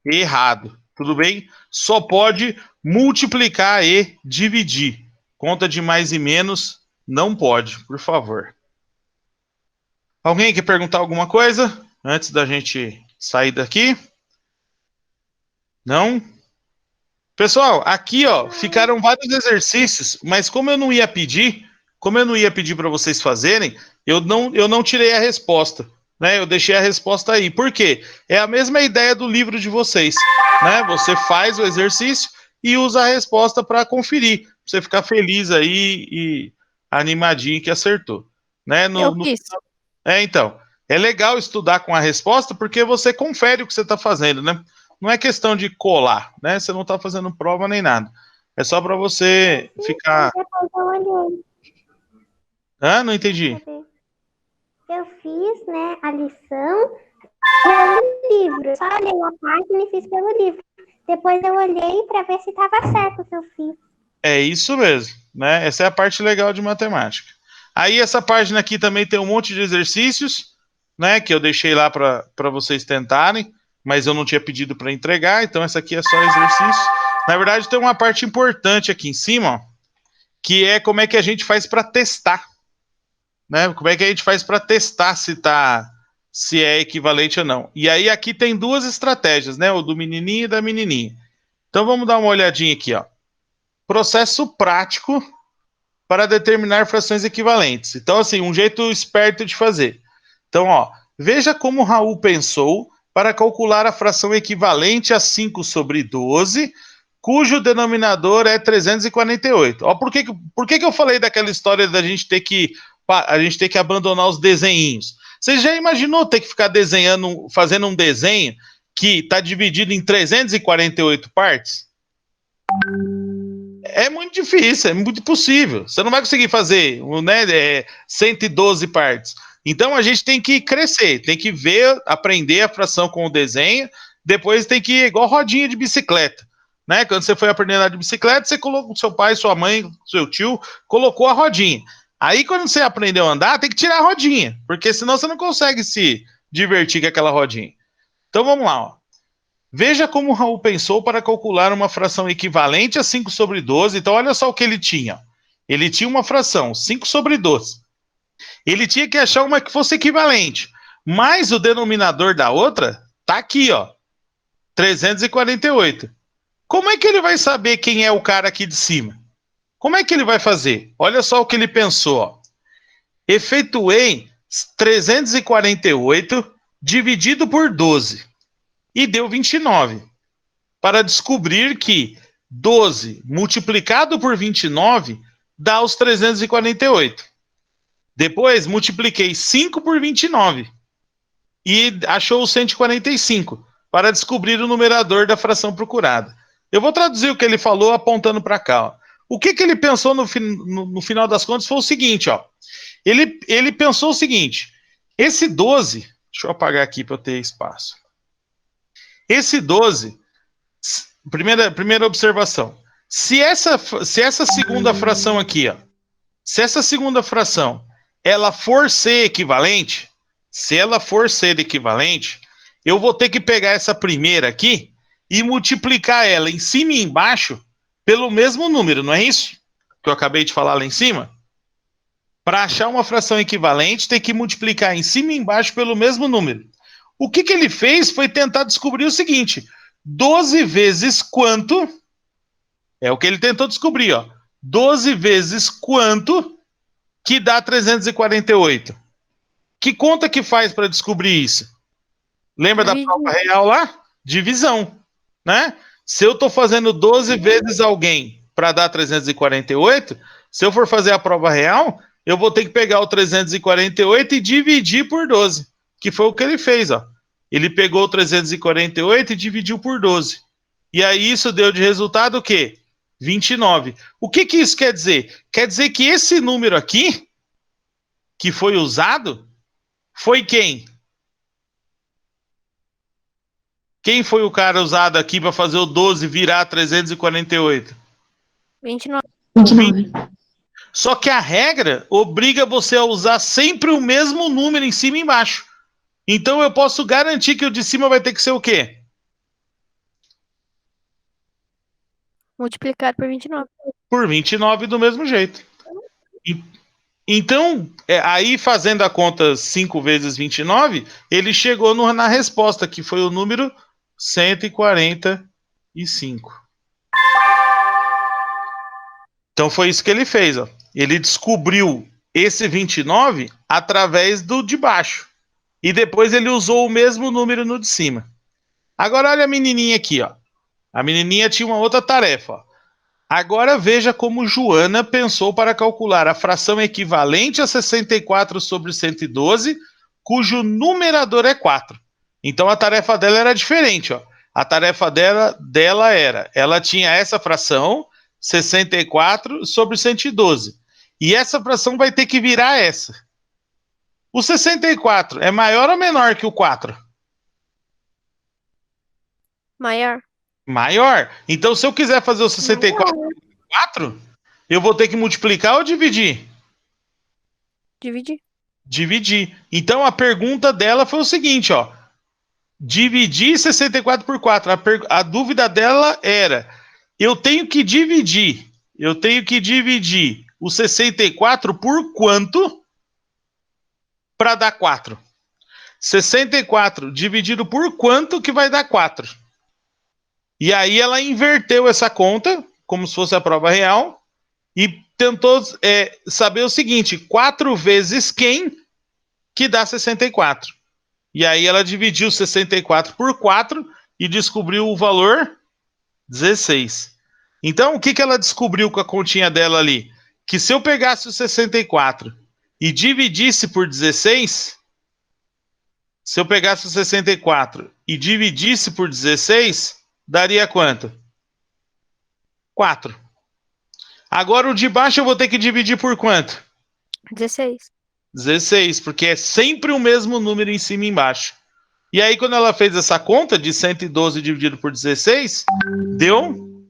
errado. Tudo bem? Só pode multiplicar e dividir. Conta de mais e menos não pode, por favor. Alguém quer perguntar alguma coisa antes da gente sair daqui? Não? Pessoal, aqui ó, ficaram vários exercícios, mas como eu não ia pedir para vocês fazerem, eu não tirei a resposta, né? Eu deixei a resposta aí. Por quê? É a mesma ideia do livro de vocês, né? Você faz o exercício e usa a resposta para conferir, pra você ficar feliz aí e animadinho que acertou, né? Eu fiz. Então, é legal estudar com a resposta porque você confere o que você está fazendo, né? Não é questão de colar, né? Você não está fazendo prova nem nada. É só para você ficar. Depois eu olhei. Não entendi. Eu fiz, né, a lição pelo livro. Eu só olhei a página e fiz pelo livro. Depois eu olhei para ver se estava certo o que eu fiz. É isso mesmo, né? Essa é a parte legal de matemática. Aí essa página aqui também tem um monte de exercícios, né? Que eu deixei lá para vocês tentarem, mas eu não tinha pedido para entregar, então essa aqui é só exercício. Na verdade, tem uma parte importante aqui em cima, ó, que é como é que a gente faz para testar, né? Como é que a gente faz para testar se é equivalente ou não. E aí aqui tem duas estratégias, né? O do menininho e da menininha. Então vamos dar uma olhadinha aqui, ó. Processo prático para determinar frações equivalentes. Então, assim, um jeito esperto de fazer. Então, ó, veja como Raul pensou para calcular a fração equivalente a 5/12, cujo denominador é 348. Ó, por que eu falei daquela história da gente ter que abandonar os desenhinhos? Você já imaginou ter que ficar fazendo um desenho que está dividido em 348 partes? É muito difícil, é muito impossível. Você não vai conseguir fazer, né, 112 partes. Então a gente tem que crescer, tem que ver, aprender a fração com o desenho, depois tem que ir igual rodinha de bicicleta, né? Quando você foi aprender a andar de bicicleta, você colocou seu pai, sua mãe, seu tio, colocou a rodinha. Aí quando você aprendeu a andar, tem que tirar a rodinha, porque senão você não consegue se divertir com aquela rodinha. Então vamos lá, ó. Veja como o Raul pensou para calcular uma fração equivalente a 5/12. Então, olha só o que ele tinha. Ele tinha uma fração, 5/12. Ele tinha que achar uma que fosse equivalente. Mas o denominador da outra está aqui, ó. 348. Como é que ele vai saber quem é o cara aqui de cima? Como é que ele vai fazer? Olha só o que ele pensou. Ó. Efetuei 348 dividido por 12 e deu 29. Para descobrir que 12 multiplicado por 29 dá os 348. Depois multipliquei 5 por 29 e achou os 145 para descobrir o numerador da fração procurada. Eu vou traduzir o que ele falou apontando para cá. Ó. O que ele pensou no final das contas foi o seguinte, ó. Ele pensou o seguinte, esse 12, deixa eu apagar aqui para eu ter espaço. Esse 12, primeira observação, se essa segunda fração aqui, ó, se essa segunda fração, ela for ser equivalente, se ela for ser equivalente, eu vou ter que pegar essa primeira aqui e multiplicar ela em cima e embaixo pelo mesmo número, não é isso? Que eu acabei de falar lá em cima? Para achar uma fração equivalente, tem que multiplicar em cima e embaixo pelo mesmo número. O que ele fez foi tentar descobrir o seguinte, 12 vezes quanto, é o que ele tentou descobrir, ó, 12 vezes quanto que dá 348. Que conta que faz para descobrir isso? Lembra da prova real lá? Divisão, né? Se eu estou fazendo 12 vezes alguém para dar 348, se eu for fazer a prova real, eu vou ter que pegar o 348 e dividir por 12, que foi o que ele fez, ó. Ele pegou o 348 e dividiu por 12. E aí isso deu de resultado o quê? 29. O que isso quer dizer? Quer dizer que esse número aqui, que foi usado, foi quem? Quem foi o cara usado aqui para fazer o 12 virar 348? 29. 29. Só que a regra obriga você a usar sempre o mesmo número em cima e embaixo. Então eu posso garantir que o de cima vai ter que ser o quê? Multiplicado por 29. Por 29 do mesmo jeito. Então, aí fazendo a conta 5 vezes 29, ele chegou na resposta, que foi o número 145. Então foi isso que ele fez. Ó. Ele descobriu esse 29 através do de baixo. E depois ele usou o mesmo número no de cima. Agora olha a menininha aqui. Ó. A menininha tinha uma outra tarefa. Ó. Agora veja como Joana pensou para calcular a fração equivalente a 64 sobre 112, cujo numerador é 4. Então a tarefa dela era diferente. Ó. A tarefa dela era, ela tinha essa fração, 64 sobre 112. E essa fração vai ter que virar essa. O 64 é maior ou menor que o 4? Maior. Maior. Então, se eu quiser fazer o 64 por 4, eu vou ter que multiplicar ou dividir? Dividir. Dividir. Então, a pergunta dela foi o seguinte, ó. Dividir 64 por 4. A dúvida dela era, eu tenho que dividir o 64 por quanto para dar 4? 64 dividido por quanto que vai dar 4? E aí ela inverteu essa conta, como se fosse a prova real, e tentou saber o seguinte, 4 vezes quem que dá 64. E aí ela dividiu 64 por 4 e descobriu o valor 16. Então, o que ela descobriu com a continha dela ali? Que se eu pegasse o 64 e dividisse por 16, se eu pegasse o 64 e dividisse por 16, daria quanto? 4. Agora o de baixo eu vou ter que dividir por quanto? 16. 16, porque é sempre o mesmo número em cima e embaixo. E aí, quando ela fez essa conta de 112 dividido por 16, deu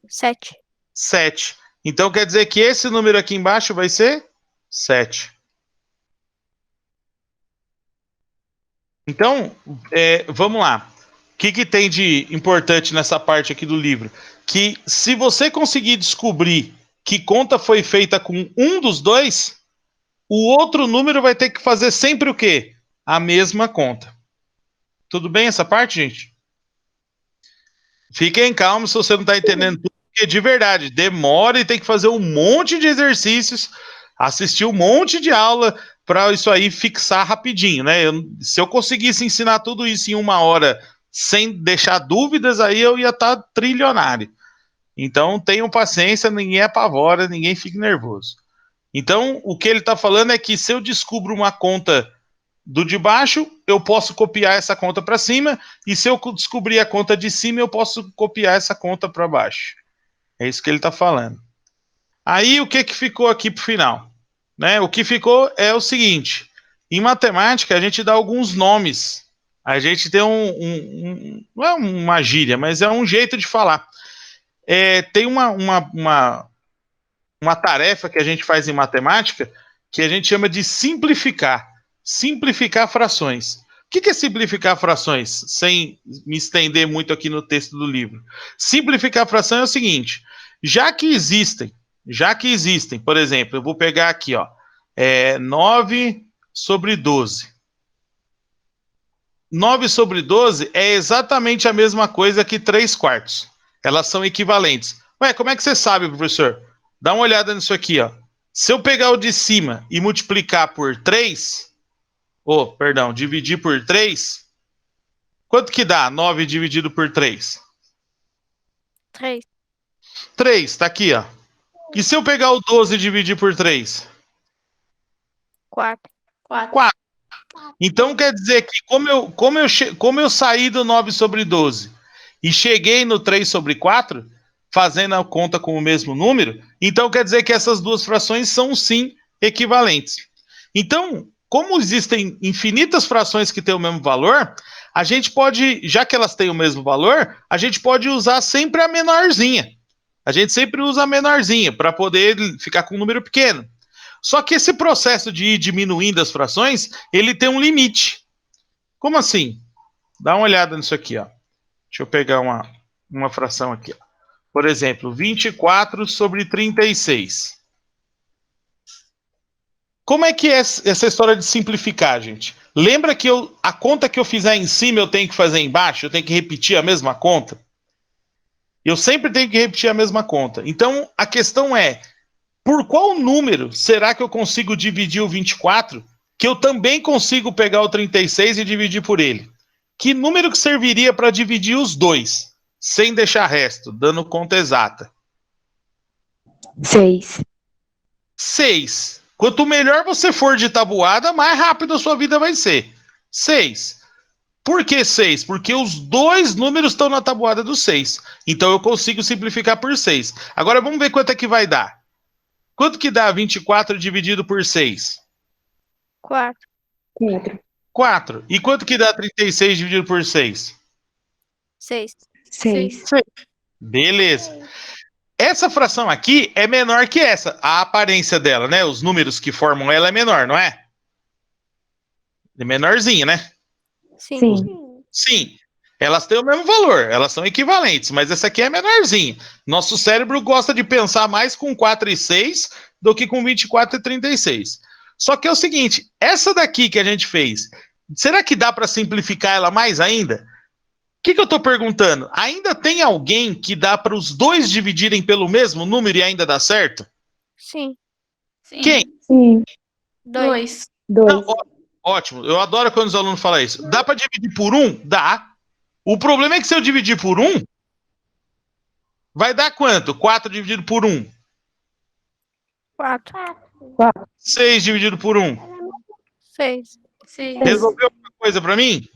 7. 7. Então, quer dizer que esse número aqui embaixo vai ser 7. Então, vamos lá. O que tem de importante nessa parte aqui do livro? Que se você conseguir descobrir que conta foi feita com um dos dois, o outro número vai ter que fazer sempre o quê? A mesma conta. Tudo bem essa parte, gente? Fiquem calmos se você não está entendendo tudo, porque de verdade, demora e tem que fazer um monte de exercícios, assistir um monte de aula para isso aí fixar rapidinho, né? Se eu conseguisse ensinar tudo isso em 1 hora sem deixar dúvidas, aí eu ia estar trilionário. Então tenham paciência, ninguém apavora, ninguém fique nervoso. Então o que ele está falando é que se eu descubro uma conta do de baixo, eu posso copiar essa conta para cima, e se eu descobrir a conta de cima, eu posso copiar essa conta para baixo. É isso que ele está falando. Aí o que ficou aqui para o final? Né? O que ficou é o seguinte: em matemática a gente dá alguns nomes. A gente tem não é uma gíria, mas é um jeito de falar. Tem uma tarefa que a gente faz em matemática que a gente chama de simplificar. Simplificar frações. O que é simplificar frações? Sem me estender muito aqui no texto do livro. Simplificar fração é o seguinte: já que existem, por exemplo, eu vou pegar aqui, ó, 9 sobre 12. 9 sobre 12 é exatamente a mesma coisa que 3/4. Elas são equivalentes. Ué, como é que você sabe, professor? Dá uma olhada nisso aqui, ó. Se eu pegar o de cima e multiplicar por 3, dividir por 3, quanto que dá 9 dividido por 3? 3. 3, tá aqui, ó. E se eu pegar o 12 e dividir por 3? 4. 4. Então quer dizer que como eu saí do 9 sobre 12 e cheguei no 3 sobre 4, fazendo a conta com o mesmo número, então quer dizer que essas duas frações são sim equivalentes. Então, como existem infinitas frações que têm o mesmo valor, a gente pode, já que elas têm o mesmo valor, a gente pode usar sempre a menorzinha. A gente sempre usa a menorzinha para poder ficar com um número pequeno. Só que esse processo de ir diminuindo as frações, ele tem um limite. Como assim? Dá uma olhada nisso aqui, ó. Deixa eu pegar uma fração aqui, ó. Por exemplo, 24 sobre 36. Como é que é essa história de simplificar, gente? Lembra que a conta que eu fizer em cima eu tenho que fazer embaixo? Eu tenho que repetir a mesma conta? Eu sempre tenho que repetir a mesma conta. Então, a questão é: por qual número será que eu consigo dividir o 24, que eu também consigo pegar o 36 e dividir por ele? Que número que serviria para dividir os dois, sem deixar resto, dando conta exata? 6. 6. Quanto melhor você for de tabuada, mais rápido a sua vida vai ser. 6. Por que 6? Porque os dois números estão na tabuada do 6. Então eu consigo simplificar por 6. Agora vamos ver quanto é que vai dar. Quanto que dá 24 dividido por 6? 4. 4. 4. E quanto que dá 36 dividido por 6? 6. 6. Beleza. Essa fração aqui é menor que essa. A aparência dela, né? Os números que formam ela é menor, não é? É menorzinha, né? Sim. Sim. Elas têm o mesmo valor, elas são equivalentes, mas essa aqui é menorzinha. Nosso cérebro gosta de pensar mais com 4 e 6 do que com 24 e 36. Só que é o seguinte, essa daqui que a gente fez, será que dá para simplificar ela mais ainda? O que eu estou perguntando? Ainda tem alguém que dá para os dois dividirem pelo mesmo número e ainda dá certo? Sim. Sim. Quem? Sim. 2. 2. Não, ótimo, eu adoro quando os alunos falam isso. Dá para dividir por 1? Dá. O problema é que se eu dividir por 1, vai dar quanto? 4 dividido por 1. 4. 6 dividido por 1. 6. 6. Resolveu alguma coisa para mim?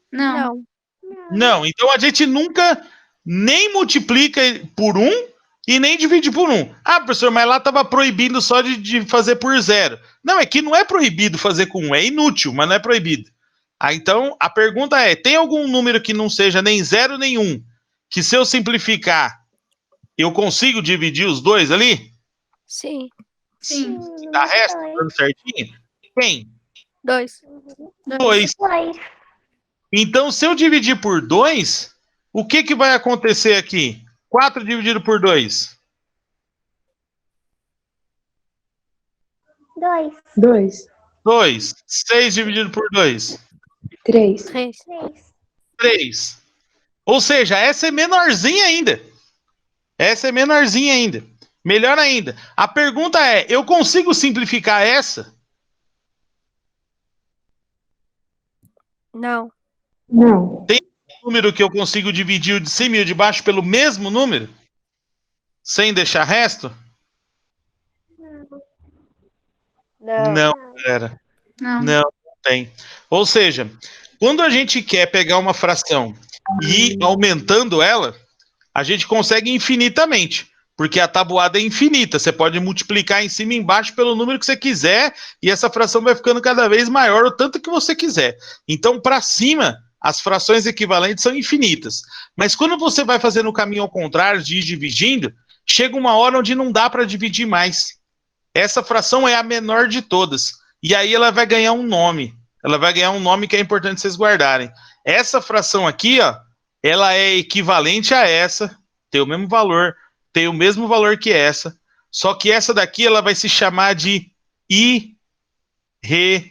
Não. Não. Não. Então a gente nunca nem multiplica por 1 e nem divide por 1. Ah, professor, mas lá estava proibindo só de fazer por 0. Não, é que não é proibido fazer com 1. É inútil, mas não é proibido. Então, a pergunta é: tem algum número que não seja nem 0 nem 1, que se eu simplificar, eu consigo dividir os dois ali? Sim. Sim. Dá resto, dando certinho? Quem? 2. 2. 2. Então, se eu dividir por 2, o que vai acontecer aqui? 4 dividido por 2. 2. 2. 2. 6 dividido por 2. 3. 3. 3. 3. Ou seja, essa é menorzinha ainda. Essa é menorzinha ainda. Melhor ainda. A pergunta é, eu consigo simplificar essa? Não. Não. Tem um número que eu consigo dividir o de cima e o de baixo pelo mesmo número? Sem deixar resto? Não, galera. Não. Não tem. Ou seja, quando a gente quer pegar uma fração e ir aumentando ela, a gente consegue infinitamente, porque a tabuada é infinita. Você pode multiplicar em cima e embaixo pelo número que você quiser e essa fração vai ficando cada vez maior o tanto que você quiser. Então, para cima, as frações equivalentes são infinitas. Mas quando você vai fazendo o caminho ao contrário, de ir dividindo, chega uma hora onde não dá para dividir mais. Essa fração é a menor de todas. E aí ela vai ganhar um nome. Ela vai ganhar um nome que é importante vocês guardarem. Essa fração aqui, ó, ela é equivalente a essa, tem o mesmo valor, tem o mesmo valor que essa, só que essa daqui ela vai se chamar de irredutível.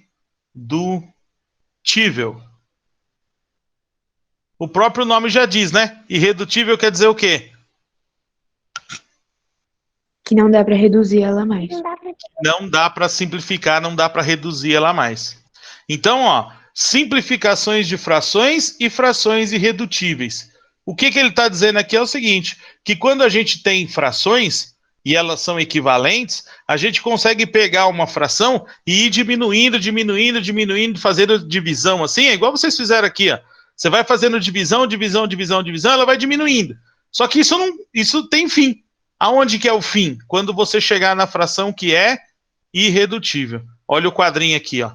O próprio nome já diz, né? Irredutível quer dizer o quê? Que não dá para reduzir ela mais. Não dá pra... Não dá para simplificar, não dá para reduzir ela mais. Então, ó, simplificações de frações e frações irredutíveis. O que ele está dizendo aqui é o seguinte, que quando a gente tem frações e elas são equivalentes, a gente consegue pegar uma fração e ir diminuindo, fazendo divisão assim, é igual vocês fizeram aqui, ó. Você vai fazendo divisão, ela vai diminuindo. Só que isso tem fim. Aonde que é o fim? Quando você chegar na fração que é irredutível. Olha o quadrinho aqui, ó.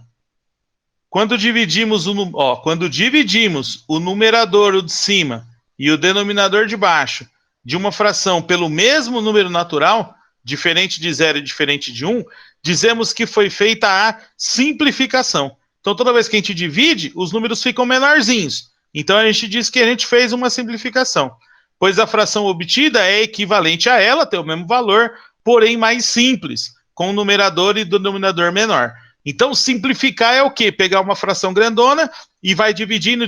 Quando dividimos o numerador, o de cima, e o denominador de baixo, de uma fração pelo mesmo número natural, diferente de 0 e diferente de 1, dizemos que foi feita a simplificação. Então, toda vez que a gente divide, os números ficam menorzinhos. Então, a gente diz que a gente fez uma simplificação. Pois a fração obtida é equivalente a ela, tem o mesmo valor, porém mais simples, com o numerador e denominador menor. Então, simplificar é o quê? Pegar uma fração grandona e vai dividindo,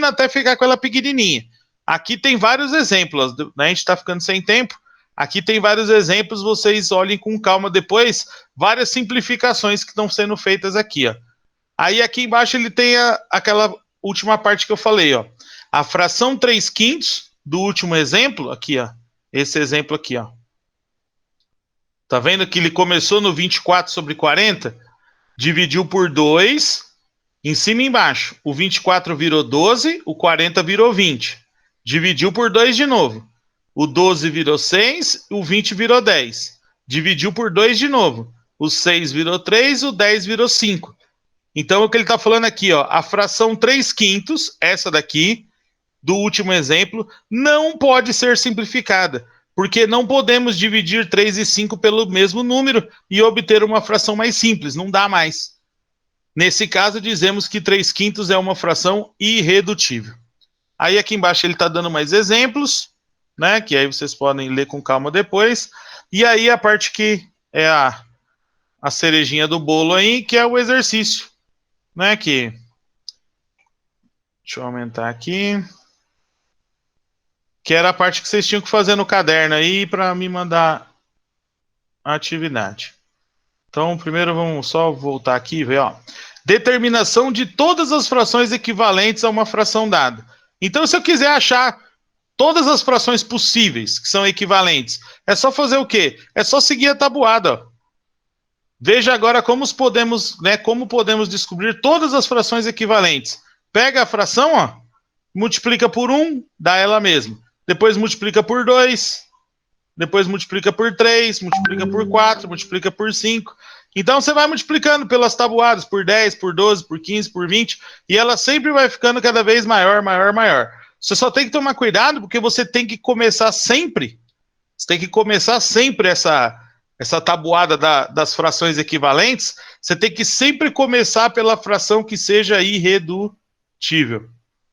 até ficar com ela pequenininha. Aqui tem vários exemplos, né? A gente está ficando sem tempo. Aqui tem vários exemplos, vocês olhem com calma depois, várias simplificações que estão sendo feitas aqui, ó. Aí aqui embaixo ele tem aquela última parte que eu falei, ó. A fração 3/5 do último exemplo, aqui, ó. Esse exemplo aqui, ó. Tá vendo que ele começou no 24 sobre 40? Dividiu por 2, em cima e embaixo. O 24 virou 12, o 40 virou 20. Dividiu por 2 de novo. O 12 virou 6, o 20 virou 10. Dividiu por 2 de novo. O 6 virou 3, o 10 virou 5. Então, o que ele está falando aqui, ó, a fração 3/5, essa daqui, do último exemplo, não pode ser simplificada, porque não podemos dividir 3 e 5 pelo mesmo número e obter uma fração mais simples, não dá mais. Nesse caso, dizemos que 3/5 é uma fração irredutível. Aí aqui embaixo ele está dando mais exemplos, né, que aí vocês podem ler com calma depois. E aí a parte que é a cerejinha do bolo aí, que é o exercício, né, que... Deixa eu aumentar aqui. Que era a parte que vocês tinham que fazer no caderno aí para me mandar a atividade. Então, primeiro vamos só voltar aqui e ver, ó. Determinação de todas as frações equivalentes a uma fração dada. Então, se eu quiser achar todas as frações possíveis que são equivalentes, é só fazer o quê? É só seguir a tabuada, ó. Veja agora como podemos descobrir todas as frações equivalentes. Pega a fração, ó, multiplica por 1, dá ela mesma. Depois multiplica por 2, depois multiplica por 3, multiplica por 4, multiplica por 5. Então você vai multiplicando pelas tabuadas, por 10, por 12, por 15, por 20, e ela sempre vai ficando cada vez maior. Você só tem que tomar cuidado, porque você tem que começar sempre, essa tabuada das frações equivalentes, você tem que sempre começar pela fração que seja irredutível.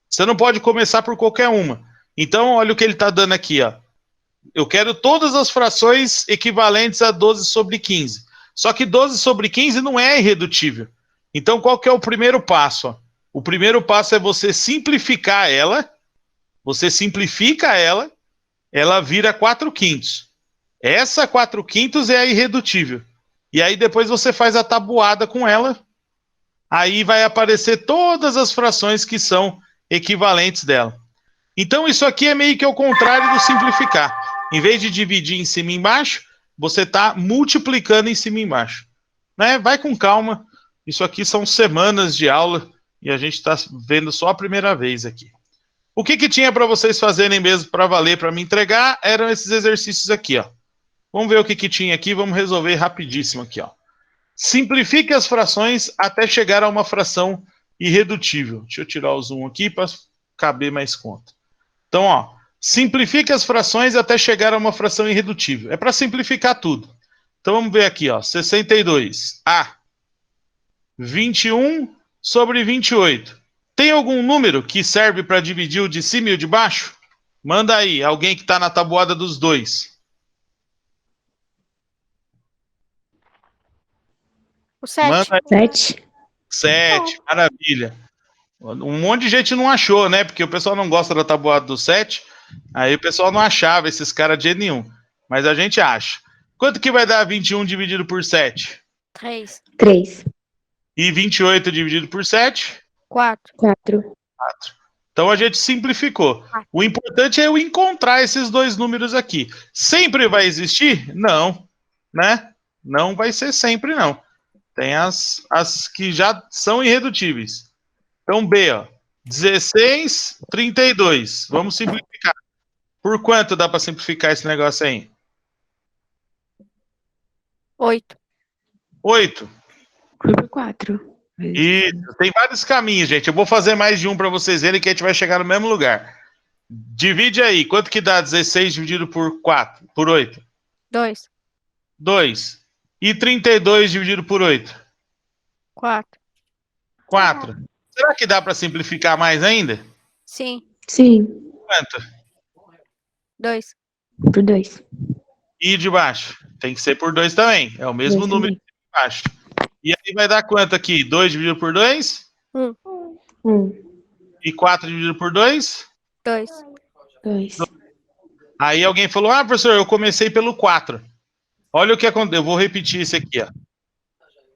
Você não pode começar por qualquer uma. Então, olha o que ele está dando aqui, ó. Eu quero todas as frações equivalentes a 12 sobre 15. Só que 12 sobre 15 não é irredutível. Então, qual que é o primeiro passo? Ó? O primeiro passo é você simplificar ela Você simplifica ela, ela vira 4/5. Essa 4/5 é a irredutível. E aí depois você faz a tabuada com ela, aí vai aparecer todas as frações que são equivalentes dela. Então isso aqui é meio que o contrário do simplificar. Em vez de dividir em cima e embaixo, você está multiplicando em cima e embaixo. Né? Vai com calma. Isso aqui são semanas de aula e a gente está vendo só a primeira vez aqui. O que tinha para vocês fazerem mesmo para valer, para me entregar, eram esses exercícios aqui, ó. Vamos ver o que tinha aqui, vamos resolver rapidíssimo aqui, ó. Simplifique as frações até chegar a uma fração irredutível. Deixa eu tirar o zoom aqui para caber mais conta. Então, ó, simplifique as frações até chegar a uma fração irredutível. É para simplificar tudo. Então vamos ver aqui, ó, 62. 21 sobre 28. Tem algum número que serve para dividir o de cima e o de baixo? Manda aí, alguém que está na tabuada dos dois. O 7. Manda aí. 7. 7, maravilha. Um monte de gente não achou, né? Porque o pessoal não gosta da tabuada do 7. Aí o pessoal não achava esses caras de jeito nenhum. Mas a gente acha. Quanto que vai dar 21 dividido por 7? 3. 3. E 28 dividido por 7? 4. 4. Então a gente simplificou. O importante é eu encontrar esses dois números aqui. Sempre vai existir? Não. Né? Não vai ser sempre, não. Tem as que já são irredutíveis. Então, B, ó. 16, 32. Vamos simplificar. Por quanto dá para simplificar esse negócio aí? 8. 8. Por 4. Isso. Tem vários caminhos, gente. Eu vou fazer mais de um para vocês verem que a gente vai chegar no mesmo lugar. Divide aí. Quanto que dá 16 dividido por 4? Por 8? 2. 2. E 32 dividido por 8? 4. 4. Será que dá para simplificar mais ainda? Sim. Sim. Quanto? 2. Por 2. E de baixo? Tem que ser por 2 também. É o mesmo 2 número de baixo. E aí vai dar quanto aqui? 2 dividido por 2? 1. E 4 dividido por 2? 2. 2. Aí alguém falou, professor, eu comecei pelo 4. Olha o que aconteceu. Eu vou repetir esse aqui, ó.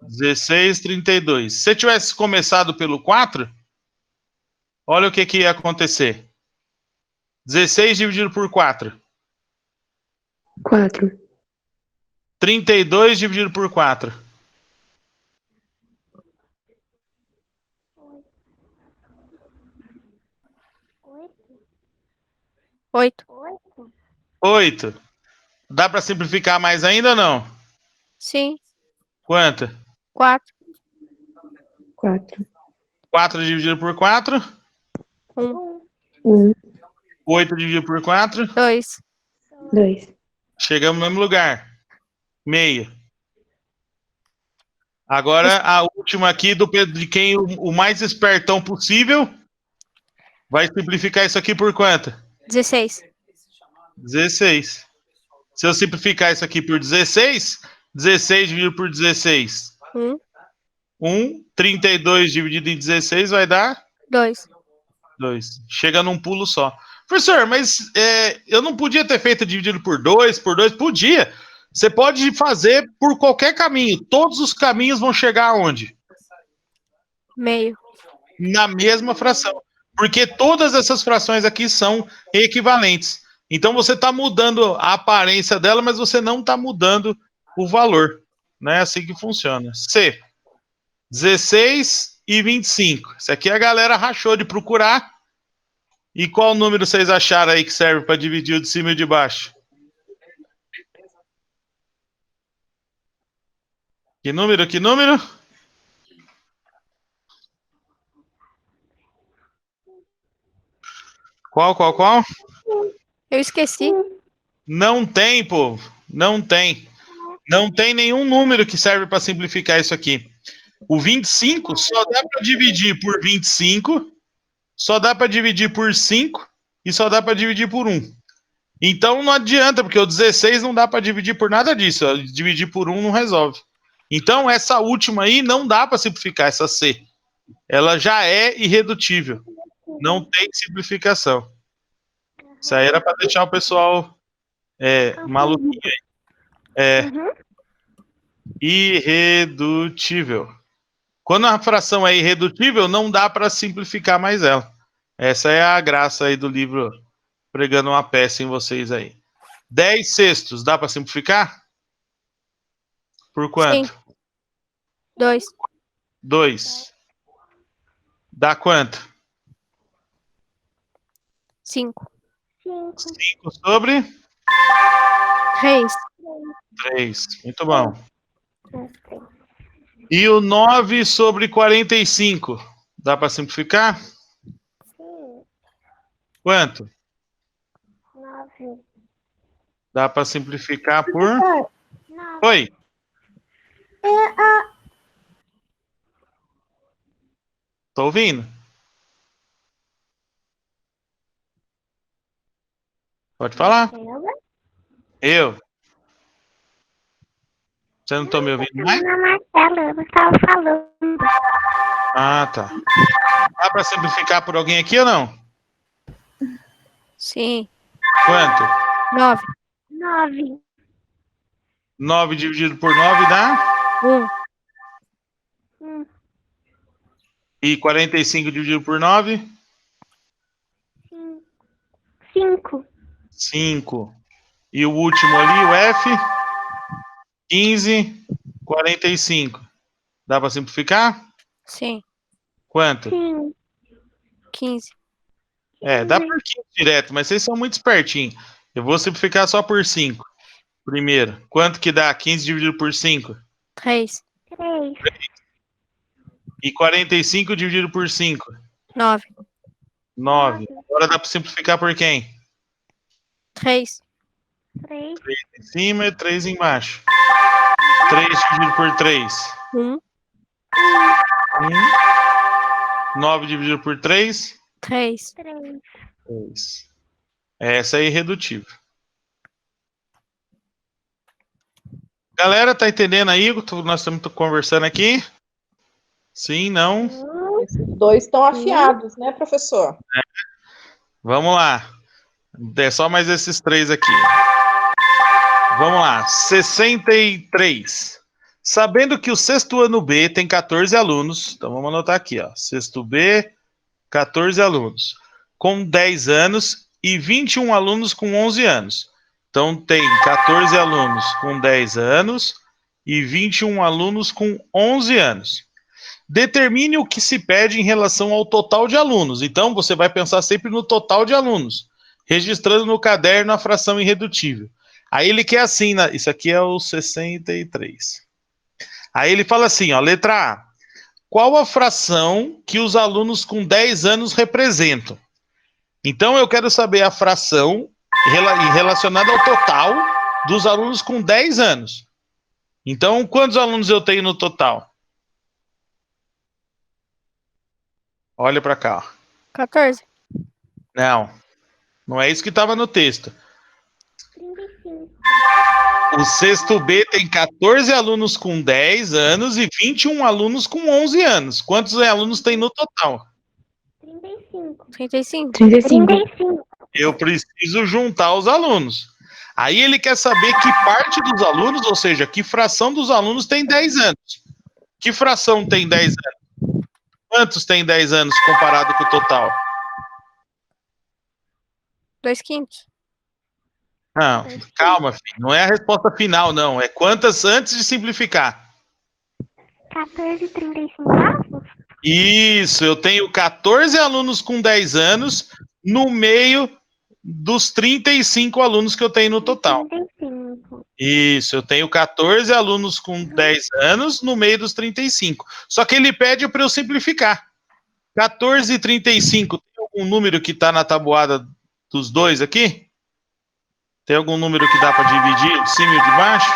16, 32. Se você tivesse começado pelo 4, olha o que ia acontecer. 16 dividido por 4. 4. 32 dividido por 4. 8. 8. Dá para simplificar mais ainda ou não? Sim. Quanto? 4. 4. 4 dividido por 4. 1. 8 dividido por 4. 2. 2. Chegamos no mesmo lugar. Meio. Agora a última aqui de quem o mais espertão possível vai simplificar isso aqui por quanto? 16. 16. Se eu simplificar isso aqui por 16, 16 dividido por 16. 1. 32 dividido em 16 vai dar? 2. 2. Chega num pulo só. Professor, mas eu não podia ter feito dividido por 2, por 2? Podia. Você pode fazer por qualquer caminho. Todos os caminhos vão chegar aonde? Meio. Na mesma fração. Porque todas essas frações aqui são equivalentes. Então você está mudando a aparência dela, mas você não está mudando o valor. Não é assim que funciona. C. 16 e 25. Isso aqui a galera rachou de procurar. E qual número vocês acharam aí que serve para dividir o de cima e o de baixo? Que número? Que número? Qual? Eu esqueci. Não tem, povo. Não tem. Não tem nenhum número que serve para simplificar isso aqui. O 25 só dá para dividir por 25, só dá para dividir por 5 e só dá para dividir por 1. Então não adianta, porque o 16 não dá para dividir por nada disso. Dividir por 1 não resolve. Então essa última aí não dá para simplificar, essa C. Ela já é irredutível. Não tem simplificação. Isso aí era para deixar o pessoal maluquinho aí. Irredutível. Quando a fração é irredutível, não dá para simplificar mais ela. Essa é a graça aí do livro pregando uma peça em vocês aí. 10 sextos, dá para simplificar? Por quanto? Sim. 2. 2. Dá quanto? 5. 5 sobre? 3. 3. Muito bom. E o 9 sobre 45? Dá para simplificar? Quanto? 9. Dá para simplificar por... Oi. Tô ouvindo? Pode falar. Eu. Você não tá me ouvindo mais? Ana Marcela, eu estava falando. Ah, tá. Dá para simplificar por alguém aqui ou não? Sim. Quanto? 9. 9. 9 dividido por 9 dá? 1. E 45 dividido por 9? 5. 5. E o último ali, o F? 15, 45. Dá para simplificar? Sim. Quanto? 15. Dá por 15 direto, mas vocês são muito espertinhos. Eu vou simplificar só por 5. Primeiro, quanto que dá 15 dividido por 5? 3. 3. E 45 dividido por 5? 9. 9. Agora dá para simplificar por quem? 3. 3. 3 em cima e 3 embaixo. 3 dividido por 3? 1. 1. 9 dividido por 3? 3. 3. Essa é irredutível. Galera, tá entendendo aí o que nós estamos conversando aqui? Sim, não? Esses dois estão afiados, né, professor? Vamos lá. É só mais esses 3 aqui. Vamos lá. 63. Sabendo que o sexto ano B tem 14 alunos, então vamos anotar aqui, ó. Sexto B, 14 alunos, com 10 anos e 21 alunos com 11 anos. Então tem 14 alunos com 10 anos e 21 alunos com 11 anos. Determine o que se pede em relação ao total de alunos. Então você vai pensar sempre no total de alunos, registrando no caderno a fração irredutível. Aí ele quer assim, isso aqui é o 63. Aí ele fala assim, ó, letra A. Qual a fração que os alunos com 10 anos representam? Então eu quero saber a fração relacionada ao total dos alunos com 10 anos. Então, quantos alunos eu tenho no total? Olha para cá. Ó. 14. Não é isso que estava no texto. 35. O sexto B tem 14 alunos com 10 anos e 21 alunos com 11 anos. Quantos alunos tem no total? 35. 35. 35. Eu preciso juntar os alunos. Aí ele quer saber que parte dos alunos, ou seja, que fração dos alunos tem 10 anos. Que fração tem 10 anos? Quantos tem 10 anos comparado com o total? 2/5. Não, calma, filho. Não é a resposta final, não. É quantas antes de simplificar. 14, 35 alunos? Isso, eu tenho 14 alunos com 10 anos no meio dos 35 alunos que eu tenho no total. 35. Isso, eu tenho 14 alunos com 10 anos no meio dos 35. Só que ele pede para eu simplificar. 14 e 35, tem algum número que está na tabuada dos dois aqui? Tem algum número que dá para dividir de cima e de baixo?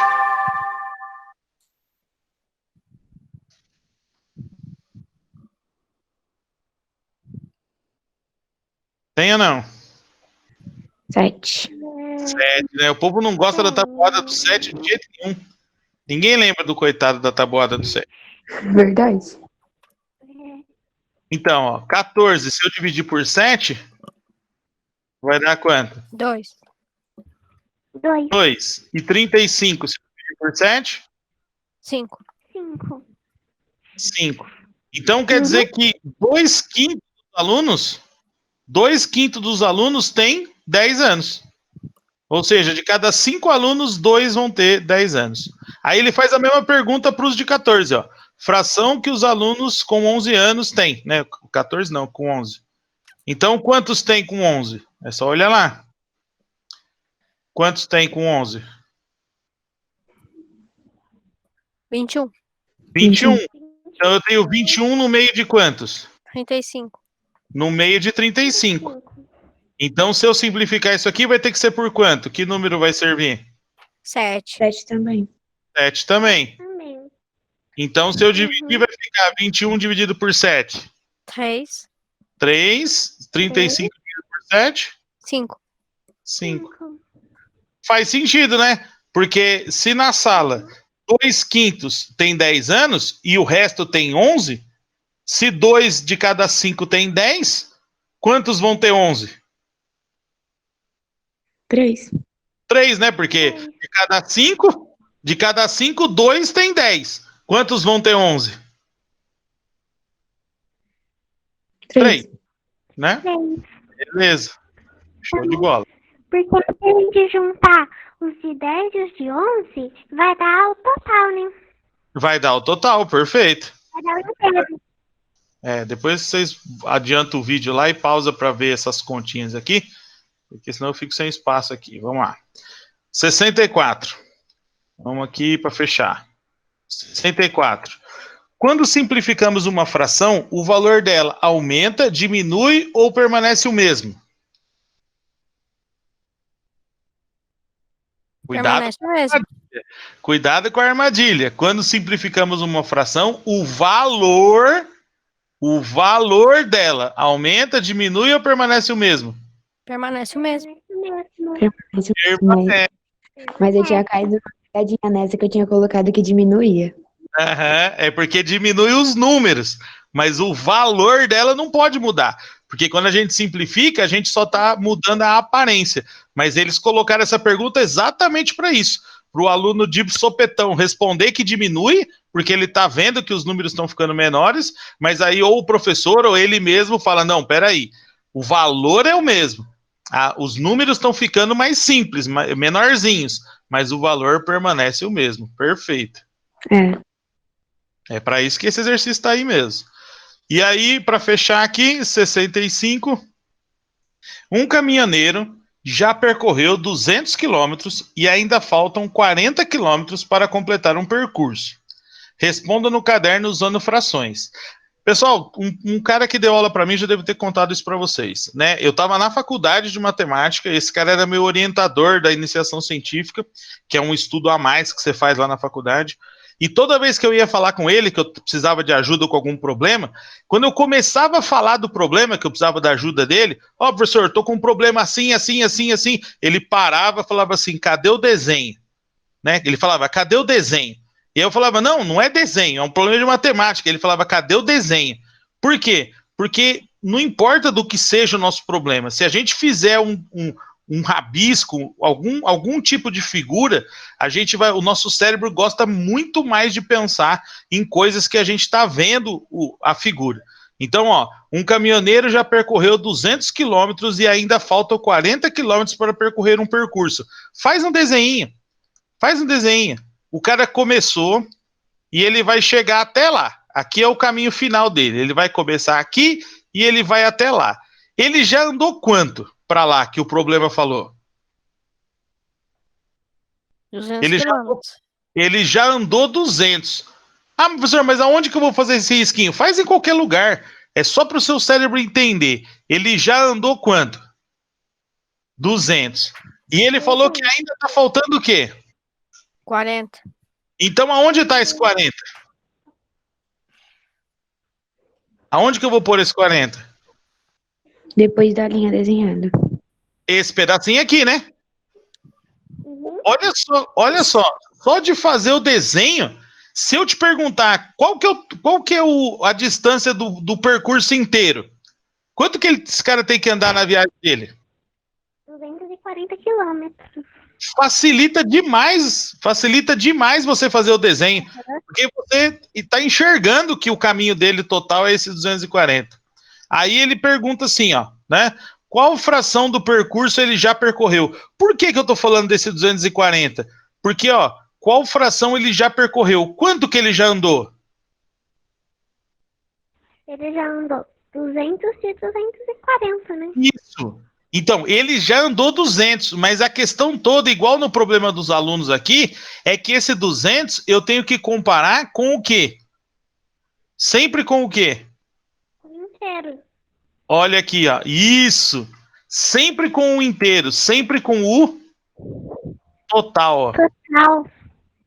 Tem ou não? 7. 7, né? O povo não gosta da tabuada do 7 de jeito nenhum. Ninguém lembra do coitado da tabuada do 7. Verdade. Então, ó, 14, se eu dividir por 7, Vai dar quanto? 2. 2, 2. E 35 se dividir por 7? 5. 5. 5. Então quer dizer que 2/5 dos alunos têm 10 anos. Ou seja, de cada 5 alunos, 2 vão ter 10 anos. Aí ele faz a mesma pergunta para os de 14, ó. Fração que os alunos com 11 anos têm, né? 14 não, com 11. Então, quantos tem com 11? É só olhar lá. Quantos tem com 11? 21. 21. Então eu tenho 21 no meio de quantos? 35. No meio de 35. Então, se eu simplificar isso aqui, vai ter que ser por quanto? Que número vai servir? 7. 7 também. 7 também. Também. Então, se eu dividir, vai ficar 21 dividido por 7. 3. 3. 35 dividido por 7. 5. 5. Faz sentido, né? Porque se na sala 2/5 tem 10 anos e o resto tem 11, se 2 de cada 5 tem 10, quantos vão ter 11? 3. 3, né? Porque de cada 5, 2 tem 10. Quantos vão ter 11? 3, né? 3. Beleza. Show de bola. Porque se a gente juntar os de 10 e os de 11, vai dar o total, né? Vai dar o total, perfeito. Vai dar o inteiro. Depois vocês adiantam o vídeo lá e pausa para ver essas continhas aqui, porque senão eu fico sem espaço aqui. Vamos lá. 64. Vamos aqui para fechar. 64. Quando simplificamos uma fração, o valor dela aumenta, diminui ou permanece o mesmo? Permanece o mesmo. Cuidado com a armadilha. Quando simplificamos uma fração, o valor dela aumenta, diminui ou permanece o mesmo? Permanece o mesmo. Mas eu tinha caído uma pegadinha nessa que eu tinha colocado que diminuía. É porque diminui os números, mas o valor dela não pode mudar. Porque quando a gente simplifica, a gente só está mudando a aparência. Mas eles colocaram essa pergunta exatamente para isso. Para o aluno de sopetão responder que diminui, porque ele está vendo que os números estão ficando menores, mas aí ou o professor ou ele mesmo fala, não, peraí, o valor é o mesmo. Os números estão ficando mais simples, menorzinhos, mas o valor permanece o mesmo. Perfeito. É para isso que esse exercício está aí mesmo. E aí, para fechar aqui, 65. Um caminhoneiro já percorreu 200 quilômetros e ainda faltam 40 quilômetros para completar um percurso. Responda no caderno usando frações. Pessoal, um cara que deu aula para mim já deve ter contado isso para vocês, né? Eu estava na faculdade de matemática, esse cara era meu orientador da iniciação científica, que é um estudo a mais que você faz lá na faculdade. E toda vez que eu ia falar com ele, que eu precisava de ajuda com algum problema, quando eu começava a falar do problema, que eu precisava da ajuda dele, professor, estou com um problema assim, assim, assim, assim, ele parava e falava assim, cadê o desenho? Né? Ele falava, cadê o desenho? E eu falava, não é desenho, é um problema de matemática. Ele falava, cadê o desenho? Por quê? Porque não importa do que seja o nosso problema, se a gente fizer um rabisco, algum tipo de figura, o nosso cérebro gosta muito mais de pensar em coisas que a gente está vendo a figura. Então, um caminhoneiro já percorreu 200 quilômetros e ainda faltam 40 quilômetros para percorrer um percurso. Faz um desenho. O cara começou e ele vai chegar até lá. Aqui é o caminho final dele. Ele vai começar aqui e ele vai até lá. Ele já andou quanto para lá que o problema falou? 200 quilômetros. Ele já andou 200. Professor, mas aonde que eu vou fazer esse risquinho? Faz em qualquer lugar. É só para o seu cérebro entender. Ele já andou quanto? 200. E ele falou que ainda está faltando o quê? 40. Então, aonde está esse 40? Aonde que eu vou pôr esse 40? Depois da linha desenhada. Esse pedacinho aqui, né? Olha só. Só de fazer o desenho, se eu te perguntar qual que é a distância do percurso inteiro, quanto que esse cara tem que andar na viagem dele? 240 quilômetros. Facilita demais você fazer o desenho, porque você está enxergando que o caminho dele total é esse 240. Aí ele pergunta assim, ó, né? Qual fração do percurso ele já percorreu? Por que eu estou falando desse 240? Porque, ó, qual fração ele já percorreu? Quanto que ele já andou? Ele já andou 200 e 240, né? Isso. Então, ele já andou 200, mas a questão toda, igual no problema dos alunos aqui, é que esse 200 eu tenho que comparar com o quê? Sempre com o quê? Inteiro. Olha aqui, ó. Isso. Sempre com o inteiro, sempre com o total, ó. Total.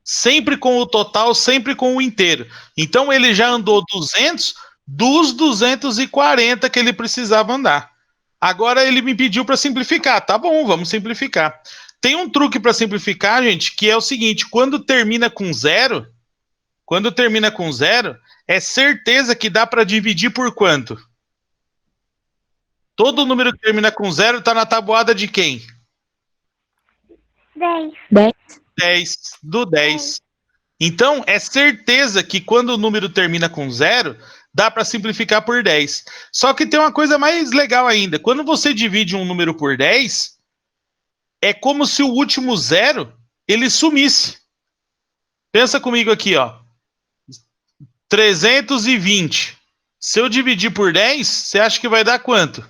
Sempre com o total, sempre com o inteiro. Então, ele já andou 200 dos 240 que ele precisava andar. Agora ele me pediu para simplificar. Tá bom, vamos simplificar. Tem um truque para simplificar, gente, que é o seguinte: quando termina com zero, é certeza que dá para dividir por quanto? Todo número que termina com zero está na tabuada de quem? 10. 10, do 10. Então, é certeza que quando o número termina com zero, dá para simplificar por 10. Só que tem uma coisa mais legal ainda. Quando você divide um número por 10, é como se o último zero, ele sumisse. Pensa comigo aqui, ó. 320. Se eu dividir por 10, você acha que vai dar quanto?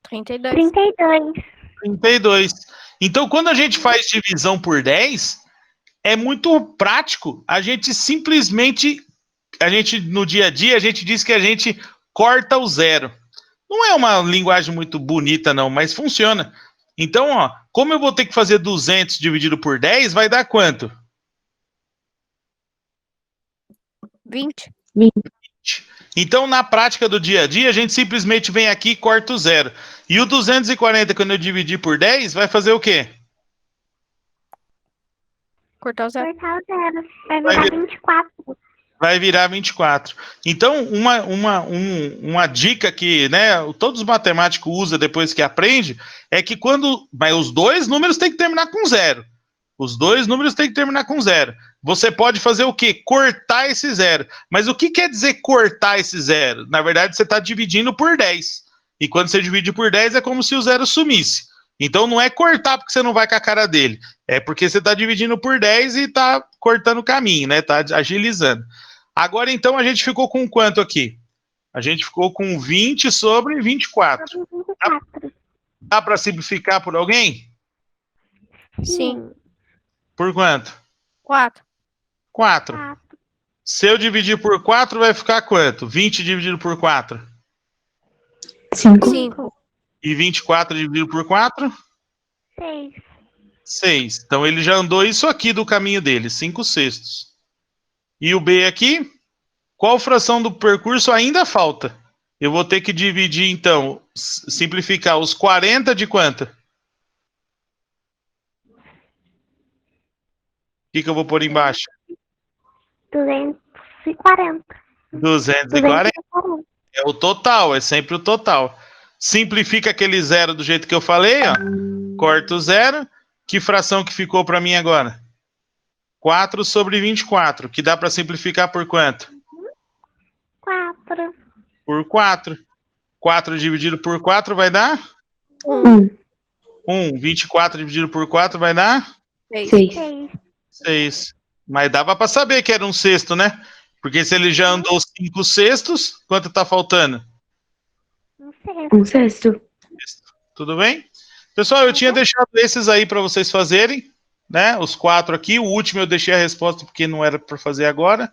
32. 32. 32. Então, quando a gente faz divisão por 10, é muito prático. A gente simplesmente, no dia a dia, a gente diz que a gente corta o zero. Não é uma linguagem muito bonita, não, mas funciona. Então, ó, como eu vou ter que fazer 200 dividido por 10, vai dar quanto? 20. Então, na prática do dia a dia, a gente simplesmente vem aqui e corta o zero. E o 240, quando eu dividir por 10, vai fazer o quê? Cortar o zero. Cortar o zero. Vai Vai virar vir- 24. Vai virar 24. Então, uma dica que, né, todos os matemáticos usam depois que aprende, é que mas os dois números têm que terminar com zero. Os dois números têm que terminar com zero. Você pode fazer o quê? Cortar esse zero. Mas o que quer dizer cortar esse zero? Na verdade, você está dividindo por 10. E quando você divide por 10, é como se o zero sumisse. Então, não é cortar porque você não vai com a cara dele. É porque você está dividindo por 10 e está cortando o caminho, né? Está agilizando. Agora, então, a gente ficou com quanto aqui? A gente ficou com 20 sobre 24. 24. Dá para simplificar por alguém? Sim. Por quanto? 4. 4. 4. Se eu dividir por 4, vai ficar quanto? 20 dividido por 4. 5. 5. E 24 dividido por 4? 6. 6. Então, ele já andou isso aqui do caminho dele, 5 sextos. E o B aqui? Qual fração do percurso ainda falta? Eu vou ter que dividir, então, simplificar os 40 de quanto? O que eu vou pôr embaixo? 240. 240. É o total, é sempre o total. Simplifica aquele zero do jeito que eu falei, ó. Corta o zero. Que fração que ficou para mim agora? 4 sobre 24, que dá para simplificar por quanto? 4. Por 4. 4 dividido por 4 vai dar? 1. 1. 24 dividido por 4 vai dar? 6. 6. 6. 6. Mas dava para saber que era um sexto, né? Porque se ele já andou 5 sextos, quanto tá faltando? Não sei. 1 sexto. Tudo bem? Pessoal, eu tinha deixado esses aí para vocês fazerem, né? Os 4 aqui. O último eu deixei a resposta porque não era para fazer agora.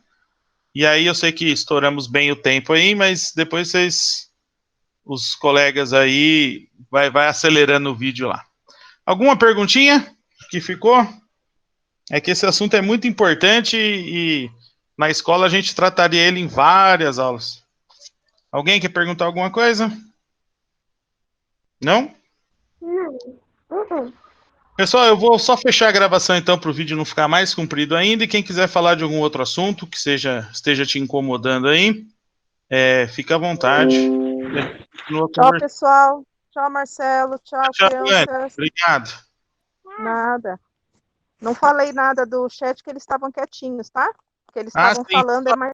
E aí eu sei que estouramos bem o tempo aí, mas depois os colegas aí, vai acelerando o vídeo lá. Alguma perguntinha que ficou? É que esse assunto é muito importante e na escola a gente trataria ele em várias aulas. Alguém quer perguntar alguma coisa? Não? Não. Pessoal, eu vou só fechar a gravação então para o vídeo não ficar mais comprido ainda. E quem quiser falar de algum outro assunto que esteja te incomodando aí, fica à vontade. Tchau, pessoal. Tchau, Marcelo. Tchau, Tchau, Elaine. crianças. Obrigado. Nada. Não falei nada do chat, que eles estavam quietinhos, tá? O que eles Ah, estavam sim. falando é mais